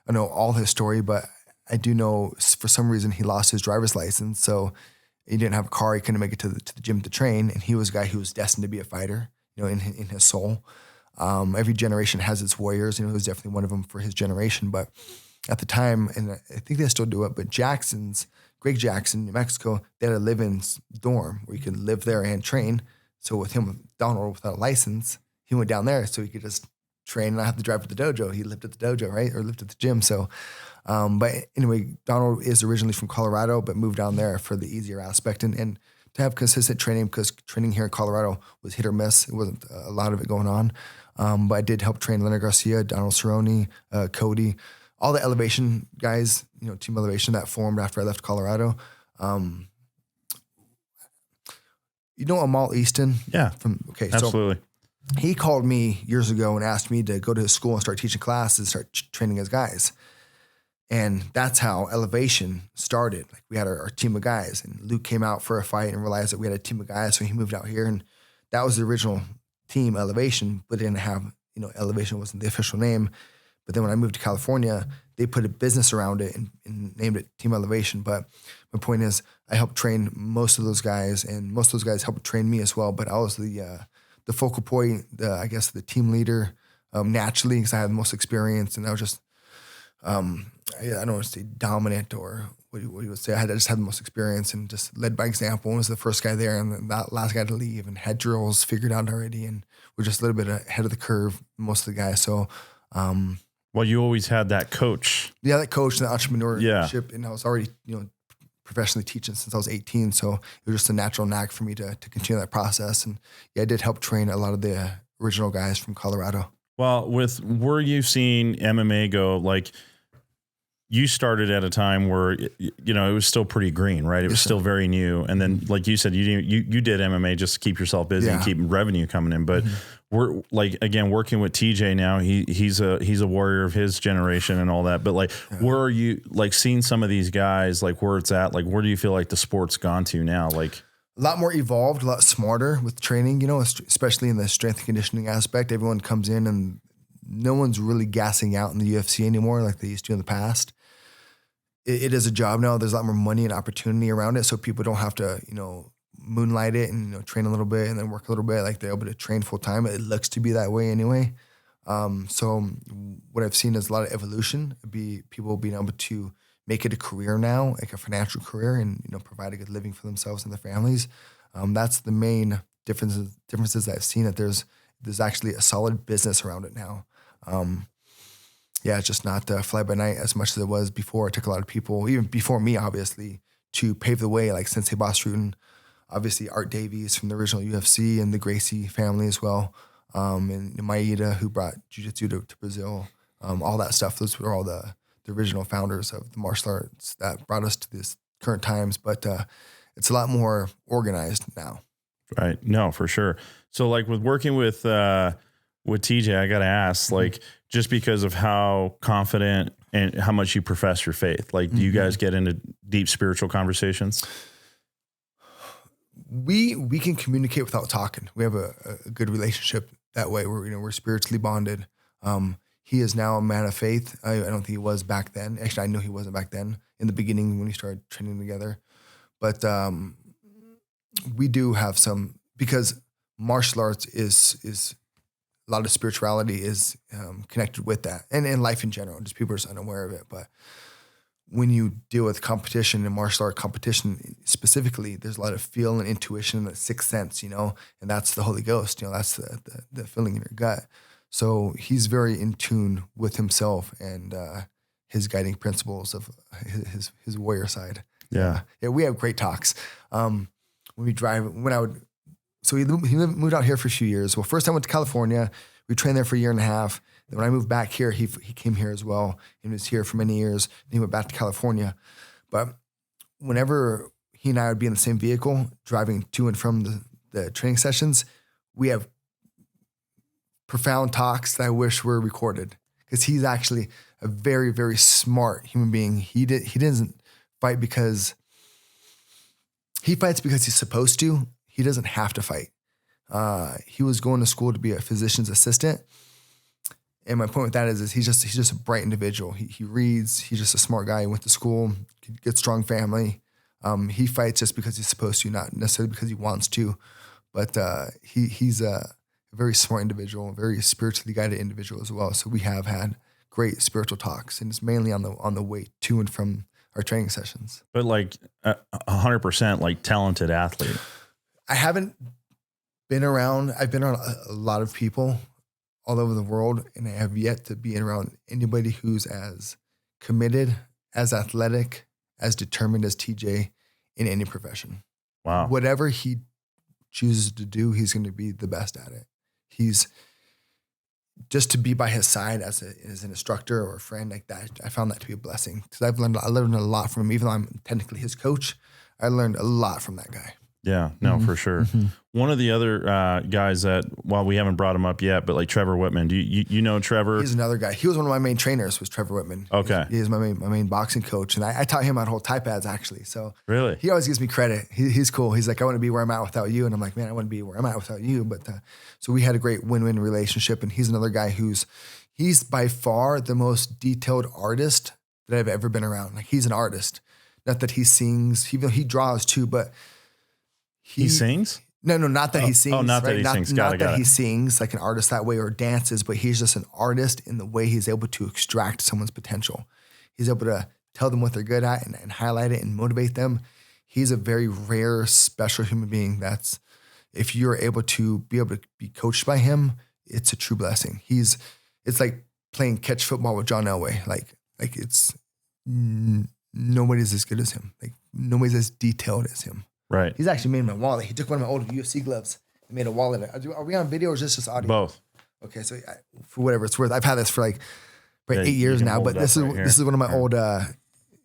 know all his story, but I do know for some reason he lost his driver's license. So he didn't have a car. He couldn't make it to the gym to train. And he was a guy who was destined to be a fighter, in his soul. Every generation has its warriors. He was definitely one of them for his generation. But at the time, and I think they still do it, but Greg Jackson, New Mexico, they had a live-in dorm where you could live there and train. So with Donald without a license, he went down there so he could just train and not have to drive to the dojo. He lived at the dojo, right? Or lived at the gym. So, but anyway, Donald is originally from Colorado, but moved down there for the easier aspect and to have consistent training, because training here in Colorado was hit or miss. It wasn't a lot of it going on. But I did help train Leonard Garcia, Donald Cerrone, Cody, all the elevation guys, Team Elevation that formed after I left Colorado. Amal Easton? Yeah. Absolutely. So he called me years ago and asked me to go to his school and start teaching classes, start training his guys. And that's how Elevation started. Like we had our team of guys, and Luke came out for a fight and realized that we had a team of guys. So he moved out here, and that was the original team Elevation, but it didn't have, Elevation wasn't the official name. But then when I moved to California, they put a business around it and named it Team Elevation. But my point is, I helped train most of those guys, and most of those guys helped train me as well. But I was the focal point, the team leader naturally, because I had the most experience, and I was just, I don't want to say dominant or what you would say. I just had the most experience and just led by example. And was the first guy there and that last guy to leave, and had drills figured out already, and we're just a little bit ahead of the curve, most of the guys. So, well, you always had that coach. Yeah, that coach and the entrepreneurship. And I was already, professionally teaching since I was 18. So it was just a natural knack for me to continue that process. And yeah, I did help train a lot of the original guys from Colorado. Well, were you seeing MMA go, like, you started at a time where, it was still pretty green, right? It was still very new. And then, like you said, you did MMA just to keep yourself busy and keep revenue coming in. But we're like, again, working with TJ now, he's a warrior of his generation and all that. But like, where are you, like, seeing some of these guys, like where it's at, like, where do you feel like the sport's gone to now? Like, a lot more evolved, a lot smarter with training, especially in the strength and conditioning aspect. Everyone comes in and no one's really gassing out in the UFC anymore like they used to in the past. It is a job now. There's a lot more money and opportunity around it. So people don't have to, moonlight it and, train a little bit and then work a little bit. Like they're able to train full time. It looks to be that way anyway. So what I've seen is a lot of evolution, people being able to make it a career now, like a financial career, and, provide a good living for themselves and their families. That's the main differences that I've seen, that there's actually a solid business around it now. It's just not fly by night as much as it was before. It took a lot of people, even before me, obviously, to pave the way, like Sensei Boss Rutan, obviously Art Davies from the original UFC, and the Gracie family as well, and Maeda, who brought jiu-jitsu to Brazil, all that stuff. Those were all the original founders of the martial arts that brought us to this current times. But it's a lot more organized now. Right. No, for sure. So like with working with TJ, I got to ask, like, just because of how confident and how much you profess your faith, like, do you guys get into deep spiritual conversations? We can communicate without talking. We have a good relationship that way. We're spiritually bonded. He is now a man of faith. I don't think he was back then. Actually, I know he wasn't back then in the beginning when we started training together. But we do have some, because martial arts is a lot of spirituality is connected with that, and in life in general. Just people are just unaware of it. But when you deal with competition and martial art competition specifically, there's a lot of feel and intuition, and sixth sense, and that's the Holy Ghost. That's the feeling in your gut. So he's very in tune with himself and his guiding principles of his warrior side. Yeah. We have great talks. When we drive, so he moved out here for a few years. Well, first I went to California. We trained there for a year and a half. Then when I moved back here, he came here as well and was here for many years. Then he went back to California. But whenever he and I would be in the same vehicle, driving to and from the training sessions, we have profound talks that I wish were recorded, because he's actually a very, very smart human being. He doesn't fight because he fights because he's supposed to. He doesn't have to fight. He was going to school to be a physician's assistant, And my point with that is he's just a bright individual. He reads. He's just a smart guy. He went to school, good strong family. He fights just because he's supposed to, not necessarily because he wants to. But he's a very smart individual, a very spiritually guided individual as well. So we have had great spiritual talks, and it's mainly on the way to and from our training sessions. But like 100% like talented athlete. I haven't been around. I've been around a lot of people all over the world, and I have yet to be around anybody who's as committed, as athletic, as determined as TJ in any profession. Wow. Whatever he chooses to do, he's going to be the best at it. He's just to be by his side as an instructor or a friend like that. I found that to be a blessing because I learned a lot from him. Even though I'm technically his coach, I learned a lot from that guy. Yeah, no, for sure. One of the other guys that, well, we haven't brought him up yet, but like Trevor Whitman. Do you know Trevor? He's another guy. He was one of my main trainers. Was Trevor Whitman? Okay, he is my main boxing coach, and I taught him how to hold Thai pads actually. So really, he always gives me credit. He's cool. He's like, I want to be where I'm at without you, and I'm like, man, I want to be where I'm at without you. But so we had a great win-win relationship, and he's another guy he's by far the most detailed artist that I've ever been around. Like he's an artist. Not that he sings. He draws too, but. He sings? No, not that he sings. Oh, not that he sings. Not that he sings like an artist that way or dances, but he's just an artist in the way he's able to extract someone's potential. He's able to tell them what they're good at and highlight it and motivate them. He's a very rare, special human being that's, if you're able to be coached by him, it's a true blessing. It's like playing catch football with John Elway. Like it's, nobody's as good as him. Like nobody's as detailed as him. Right. He's actually made my wallet. He took one of my old UFC gloves and made a wallet. Are we on video or is this just audio? Both. Okay, so for whatever it's worth, I've had this for like 8 years now. But this is one of my old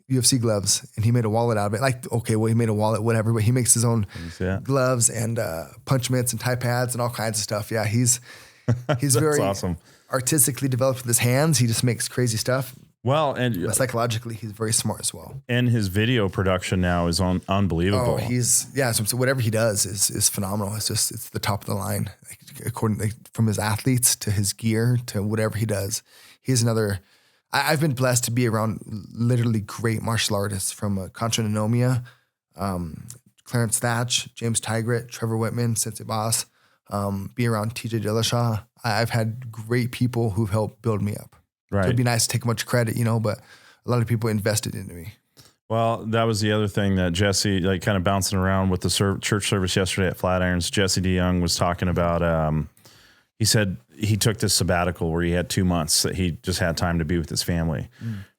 UFC gloves, and he made a wallet out of it. Like, okay, well, he made a wallet, whatever. But he makes his own gloves and punch mitts and Thai pads and all kinds of stuff. Yeah, he's very awesome. Artistically developed with his hands. He just makes crazy stuff. Well, and psychologically, he's very smart as well. And his video production now is unbelievable. Oh, so whatever he does is phenomenal. It's the top of the line, from his athletes to his gear to whatever he does. He's another. I've been blessed to be around literally great martial artists from Contra Nanomiya, Clarence Thatch, James Tigret, Trevor Whitman, Sensei Boss, be around TJ Dillashaw. I've had great people who've helped build me up. Right. So it'd be nice to take much credit, but a lot of people invested into me. Well, that was the other thing that Jesse, like kind of bouncing around with the church service yesterday at Flatirons, Jesse DeYoung was talking about, he said he took this sabbatical where he had 2 months that he just had time to be with his family.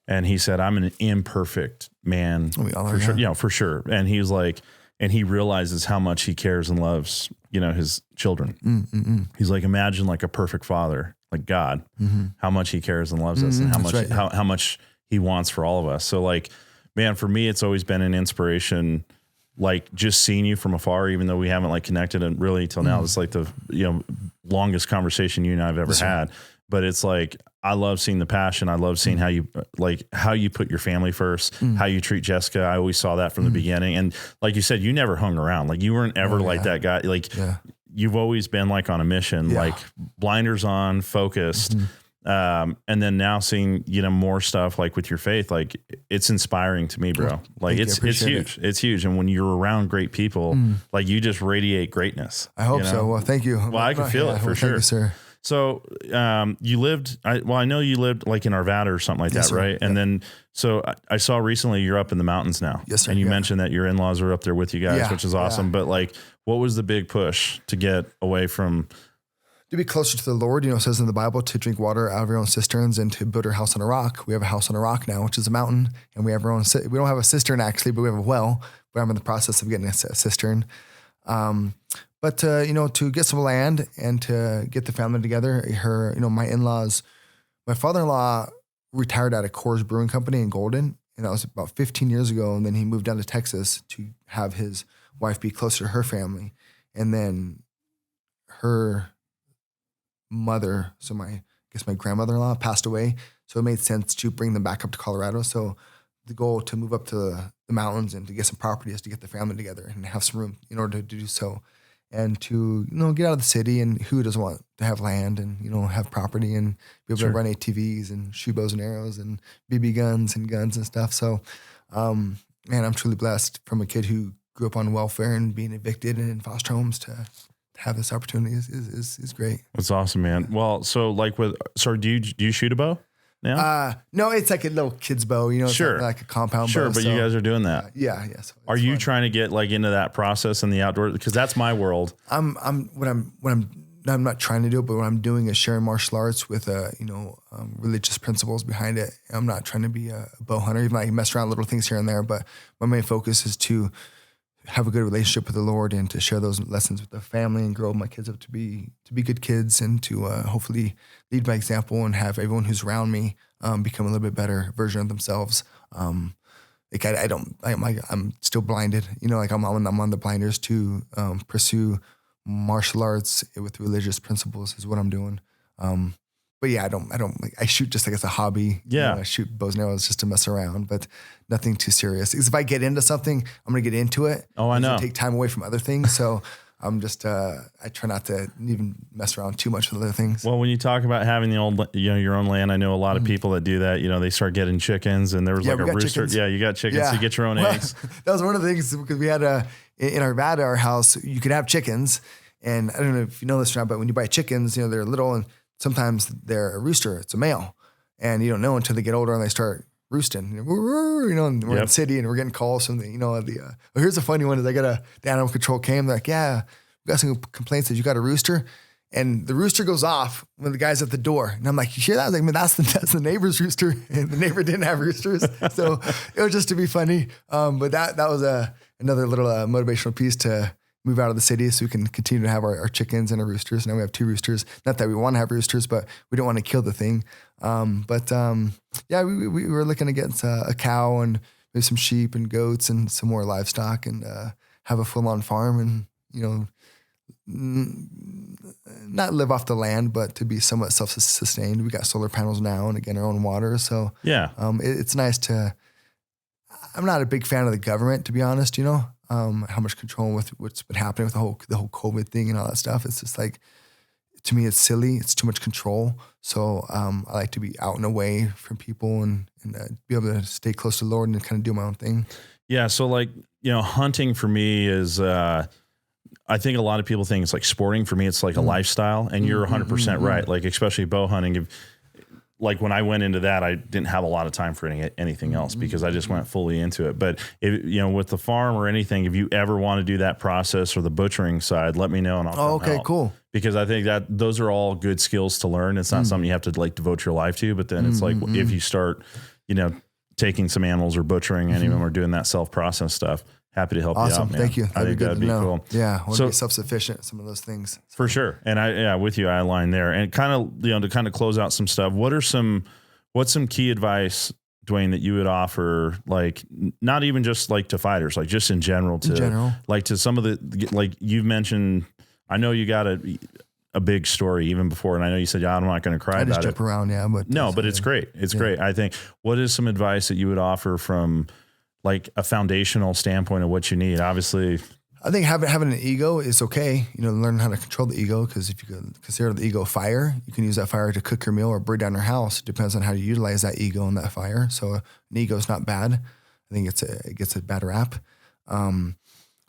And he said, I'm an imperfect man sure, for sure. And he's like, and he realizes how much he cares and loves, his children. He's like, imagine like a perfect father, like God, how much he cares and loves us and how much he wants for all of us. So like, man, for me, it's always been an inspiration, like just seeing you from afar, even though we haven't like connected and really till now, it's like the, longest conversation you and I've ever had, but it's like, I love seeing the passion. I love seeing how you put your family first, how you treat Jessica. I always saw that from the beginning. And like you said, you never hung around. Like you weren't ever that guy. Like you've always been like on a mission, like blinders on, focused. And then now seeing, more stuff like with your faith, like it's inspiring to me, bro. Like it's huge. It's huge. And when you're around great people, like you just radiate greatness. I hope so. Well, thank you. Well, I can feel it for sure. Thank you, sir. So, you lived, I know you lived like in Arvada or something like that, sir. right? And then, so I saw recently you're up in the mountains now. Yes, sir. And you mentioned that your in-laws are up there with you guys, which is awesome. But like, what was the big push to get away from? To be closer to the Lord, it says in the Bible to drink water out of your own cisterns and to build our house on a rock. We have a house on a rock now, which is a mountain, and we have our own, we don't have a cistern actually, but we have a well, but I'm in the process of getting a cistern. But to get some land and to get the family together, my in-laws, my father-in-law retired at a Coors Brewing Company in Golden, and that was about 15 years ago. And then he moved down to Texas to have his wife be closer to her family. And then her mother, so my grandmother-in-law passed away. So it made sense to bring them back up to Colorado. So the goal to move up to the mountains and to get some property is to get the family together and have some room in order to do so. and to, get out of the city. And who doesn't want to have land and, have property and be able to run ATVs and shoot bows and arrows and BB guns and stuff. So, man, I'm truly blessed from a kid who grew up on welfare and being evicted and in foster homes to have this opportunity is great. That's awesome, man. Well, so like do you shoot a bow now? No, it's like a little kid's bow, it's like a compound bow. Sure, but you guys are doing that. Yeah. So are you trying to get like into that process in the outdoors? Because that's my world. I'm not trying to do it, but what I'm doing is sharing martial arts with religious principles behind it. I'm not trying to be a bow hunter, even though I mess around little things here and there, but my main focus is to have a good relationship with the Lord and to share those lessons with the family and grow my kids up to be good kids and to hopefully lead by example and have everyone who's around me become a little bit better version of themselves. I'm still blinded, I'm on the blinders to pursue martial arts with religious principles is what I'm doing. But yeah, I shoot just like it's a hobby. Yeah. I shoot bows and arrows just to mess around, but nothing too serious. Because if I get into something, I'm going to get into it. Oh, I know. Take time away from other things. So I'm just, I try not to even mess around too much with other things. Well, when you talk about having your own land, I know a lot of people that do that. They start getting chickens and there was like a rooster. Chickens. Yeah, you got chickens. Yeah. So you get your own eggs. That was one of the things because we had in our house, you could have chickens. And I don't know if you know this or not, but when you buy chickens, they're little and sometimes they're a rooster, it's a male. And you don't know until they get older and they start roosting, and we're in the city and we're getting calls from here's a funny one is the animal control came. They're like, yeah, we got some complaints that you got a rooster. And the rooster goes off when the guy's at the door. And I'm like, you hear that? I was like, man, that's the neighbor's rooster. And the neighbor didn't have roosters. So it was just to be funny. But that was another little motivational piece to move out of the city so we can continue to have our chickens and our roosters. Now we have 2 roosters. Not that we want to have roosters, but we don't want to kill the thing. We were looking to get a cow and maybe some sheep and goats and some more livestock and have a full-on farm and, not live off the land, but to be somewhat self-sustained. We got solar panels now and again, our own water. So yeah, it's nice I'm not a big fan of the government, to be honest, how much control with what's been happening with the whole COVID thing and all that stuff. It's just like, to me, it's silly. It's too much control. So I like to be out and away from people and be able to stay close to the Lord and kind of do my own thing. Yeah. So like, hunting for me is, I think a lot of people think it's like sporting. For me, it's like a lifestyle, and you're 100% right. Like, especially bow hunting. Like when I went into that, I didn't have a lot of time for anything else because I just went fully into it. But with the farm or anything, if you ever want to do that process or the butchering side, let me know and I'll come help. Cool. Because I think that those are all good skills to learn. It's not something you have to like devote your life to, but then it's like if you start, taking some animals or butchering any of them or doing that self-process stuff, happy to help you out, man. Thank you. I think that'd be cool. Yeah. I want to be self-sufficient, some of those things. For sure. And with you, I align there. And kind of, to kind of close out some stuff, what's some key advice, Duane, that you would offer, like not even just like to fighters, like just in general, like to some of the, like you've mentioned, I know you got a big story even before. And I know you said, yeah, I'm not going to cry about it. I just jump around. Yeah. But it's great. It's great. I think, what is some advice that you would offer from like a foundational standpoint of what you need? Obviously, I think having an ego is okay. Learn how to control the ego, because if you could consider the ego fire, you can use that fire to cook your meal or burn down your house. It depends on how you utilize that ego and that fire. So an ego is not bad. I think it gets a bad rap. If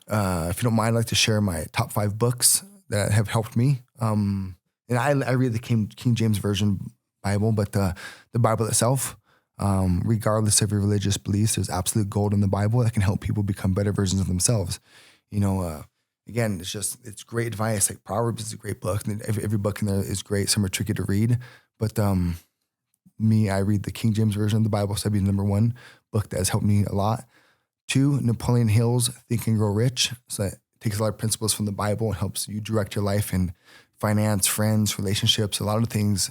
you don't mind, I'd like to share my top 5 books that have helped me. And I read the King James Version Bible, but the Bible itself, regardless of your religious beliefs, there's absolute gold in the Bible that can help people become better versions of themselves. Again, it's great advice. Like Proverbs is a great book. And every book in there is great. Some are tricky to read, but I read the King James Version of the Bible. So that'd be the number 1 book that has helped me a lot. 2, Napoleon Hill's Think and Grow Rich. So that takes a lot of principles from the Bible and helps you direct your life in finance, friends, relationships, a lot of things.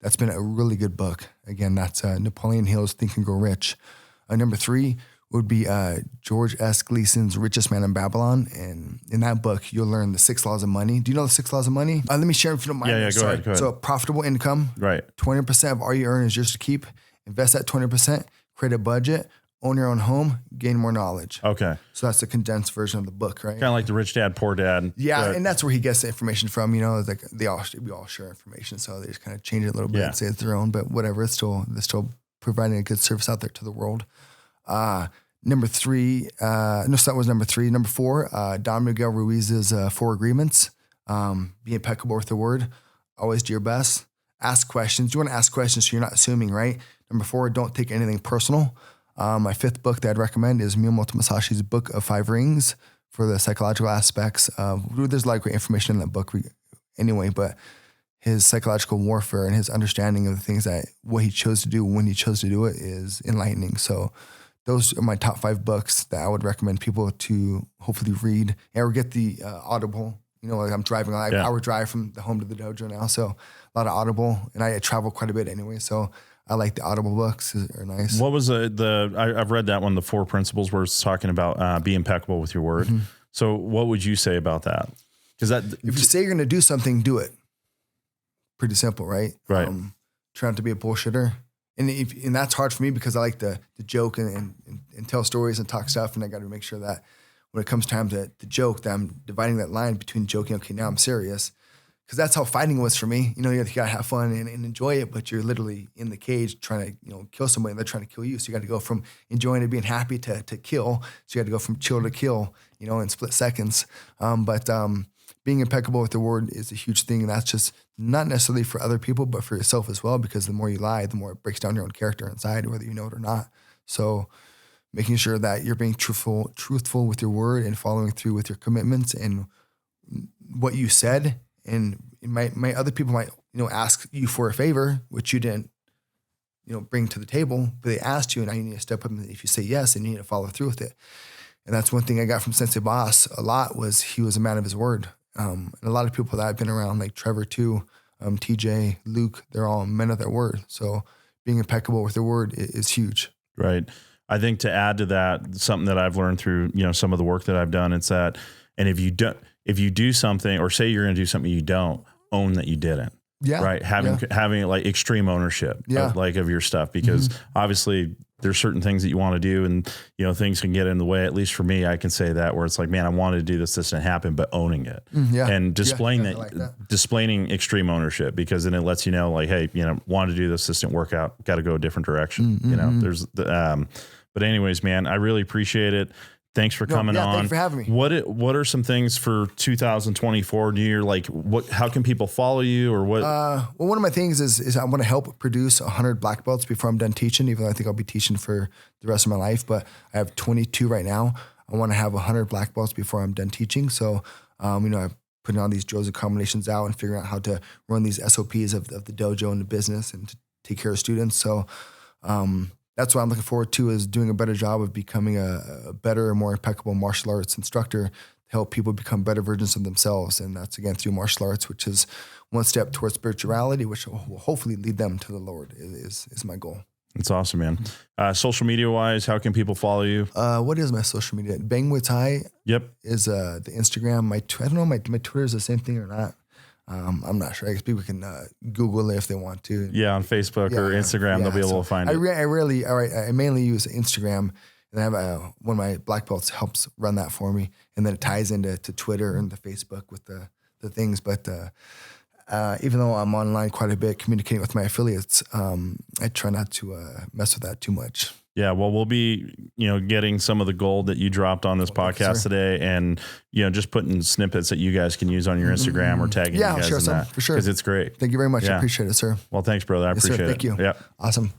That's been a really good book. Again, that's Napoleon Hill's Think and Grow Rich. Number 3 would be George S. Gleason's Richest Man in Babylon. And in that book, you'll learn the 6 laws of money. Do you know the 6 laws of money? Let me share them if you don't mind. Yeah, go ahead. So profitable income. Right. 20% of all you earn is yours to keep. Invest that 20%. Create a budget. own your own home, gain more knowledge. Okay. So that's the condensed version of the book, right? Kind of like the Rich Dad, Poor Dad. Yeah. And that's where he gets the information from, it's like we all share information. So they just kind of change it a little bit and say it's their own, but whatever. They're still providing a good service out there to the world. Number 3, so that was number 3. Number 4, Don Miguel Ruiz's 4 agreements. Be impeccable with the word. Always do your best. Ask questions. You want to ask questions so you're not assuming, right? Number 4, don't take anything personal. My 5th book that I'd recommend is Miyamoto Musashi's Book of 5 Rings for the psychological aspects. There's a lot of great information in that book anyway, but his psychological warfare and his understanding of the things that what he chose to do when he chose to do it is enlightening. So those are my top 5 books that I would recommend people to hopefully read or get the Audible. Like I'm driving like an hour drive from the home to the dojo now. So a lot of Audible, and I travel quite a bit anyway. So I like the Audible books. They're nice. What was I've read that one, the 4 principles where it's talking about be impeccable with your word. Mm-hmm. So what would you say about that? Because if you say you're going to do something, do it. Pretty simple, right? Right. Try not to be a bullshitter. And that's hard for me because I like to joke and tell stories and talk stuff. And I got to make sure that when it comes time to joke, that I'm dividing that line between joking, okay, now I'm serious. Because that's how fighting was for me. You got to have fun and enjoy it, but you're literally in the cage trying to, kill somebody and they're trying to kill you. So you got to go from enjoying it, being happy to kill. So you got to go from chill to kill, in split seconds. But being impeccable with the word is a huge thing. And that's just not necessarily for other people, but for yourself as well, because the more you lie, the more it breaks down your own character inside, whether you know it or not. So making sure that you're being truthful with your word and following through with your commitments and what you said. And my other people might, ask you for a favor, which you didn't, bring to the table, but they asked you, and now you need to step up. And if you say yes, then you need to follow through with it. And that's one thing I got from Sensei Boss a lot was he was a man of his word. And a lot of people that I've been around, like Trevor too, TJ, Luke, they're all men of their word. So being impeccable with their word is huge. Right. I think to add to that, something that I've learned through, some of the work that I've done, it's that, and if you do something or say you're going to do something you don't, own that you didn't. Yeah. Right. Having like extreme ownership of your stuff, because obviously there's certain things that you want to do and, things can get in the way. At least for me, I can say that where it's like, man, I wanted to do this didn't happen, but owning it and displaying displaying extreme ownership, because then it lets you know like, hey, wanted to do this didn't work out. Got to go a different direction. There's but anyways, man, I really appreciate it. Thanks for coming on. Thanks for having me. What are some things for 2024? How can people follow you or what? Well, one of my things is I want to help produce 100 black belts before I'm done teaching, even though I think I'll be teaching for the rest of my life, but I have 22 right now. I want to have 100 black belts before I'm done teaching. So, I'm putting all these drills and combinations out and figuring out how to run these SOPs of the dojo and the business and to take care of students. So, that's what I'm looking forward to, is doing a better job of becoming a better, more impeccable martial arts instructor to help people become better versions of themselves. And that's, again, through martial arts, which is one step towards spirituality, which will hopefully lead them to the Lord is my goal. That's awesome, man. Social media wise, how can people follow you? What is my social media? Bang Muay Thai. Yep. Is the Instagram. I don't know, my Twitter is the same thing or not. I'm not sure. I guess people can Google it if they want to. Yeah, on Facebook or Instagram, they'll be able to find it. I mainly use Instagram, and I have one of my black belts helps run that for me, and then it ties into Twitter and the Facebook with the things. But even though I'm online quite a bit, communicating with my affiliates, I try not to mess with that too much. Yeah, well, we'll be, getting some of the gold that you dropped on this podcast today, and just putting snippets that you guys can use on your Instagram or tagging you guys in that, for sure, because it's great. Thank you very much. Yeah. I appreciate it, sir. Well, thanks, brother. I appreciate it. Thank you. Yeah, awesome.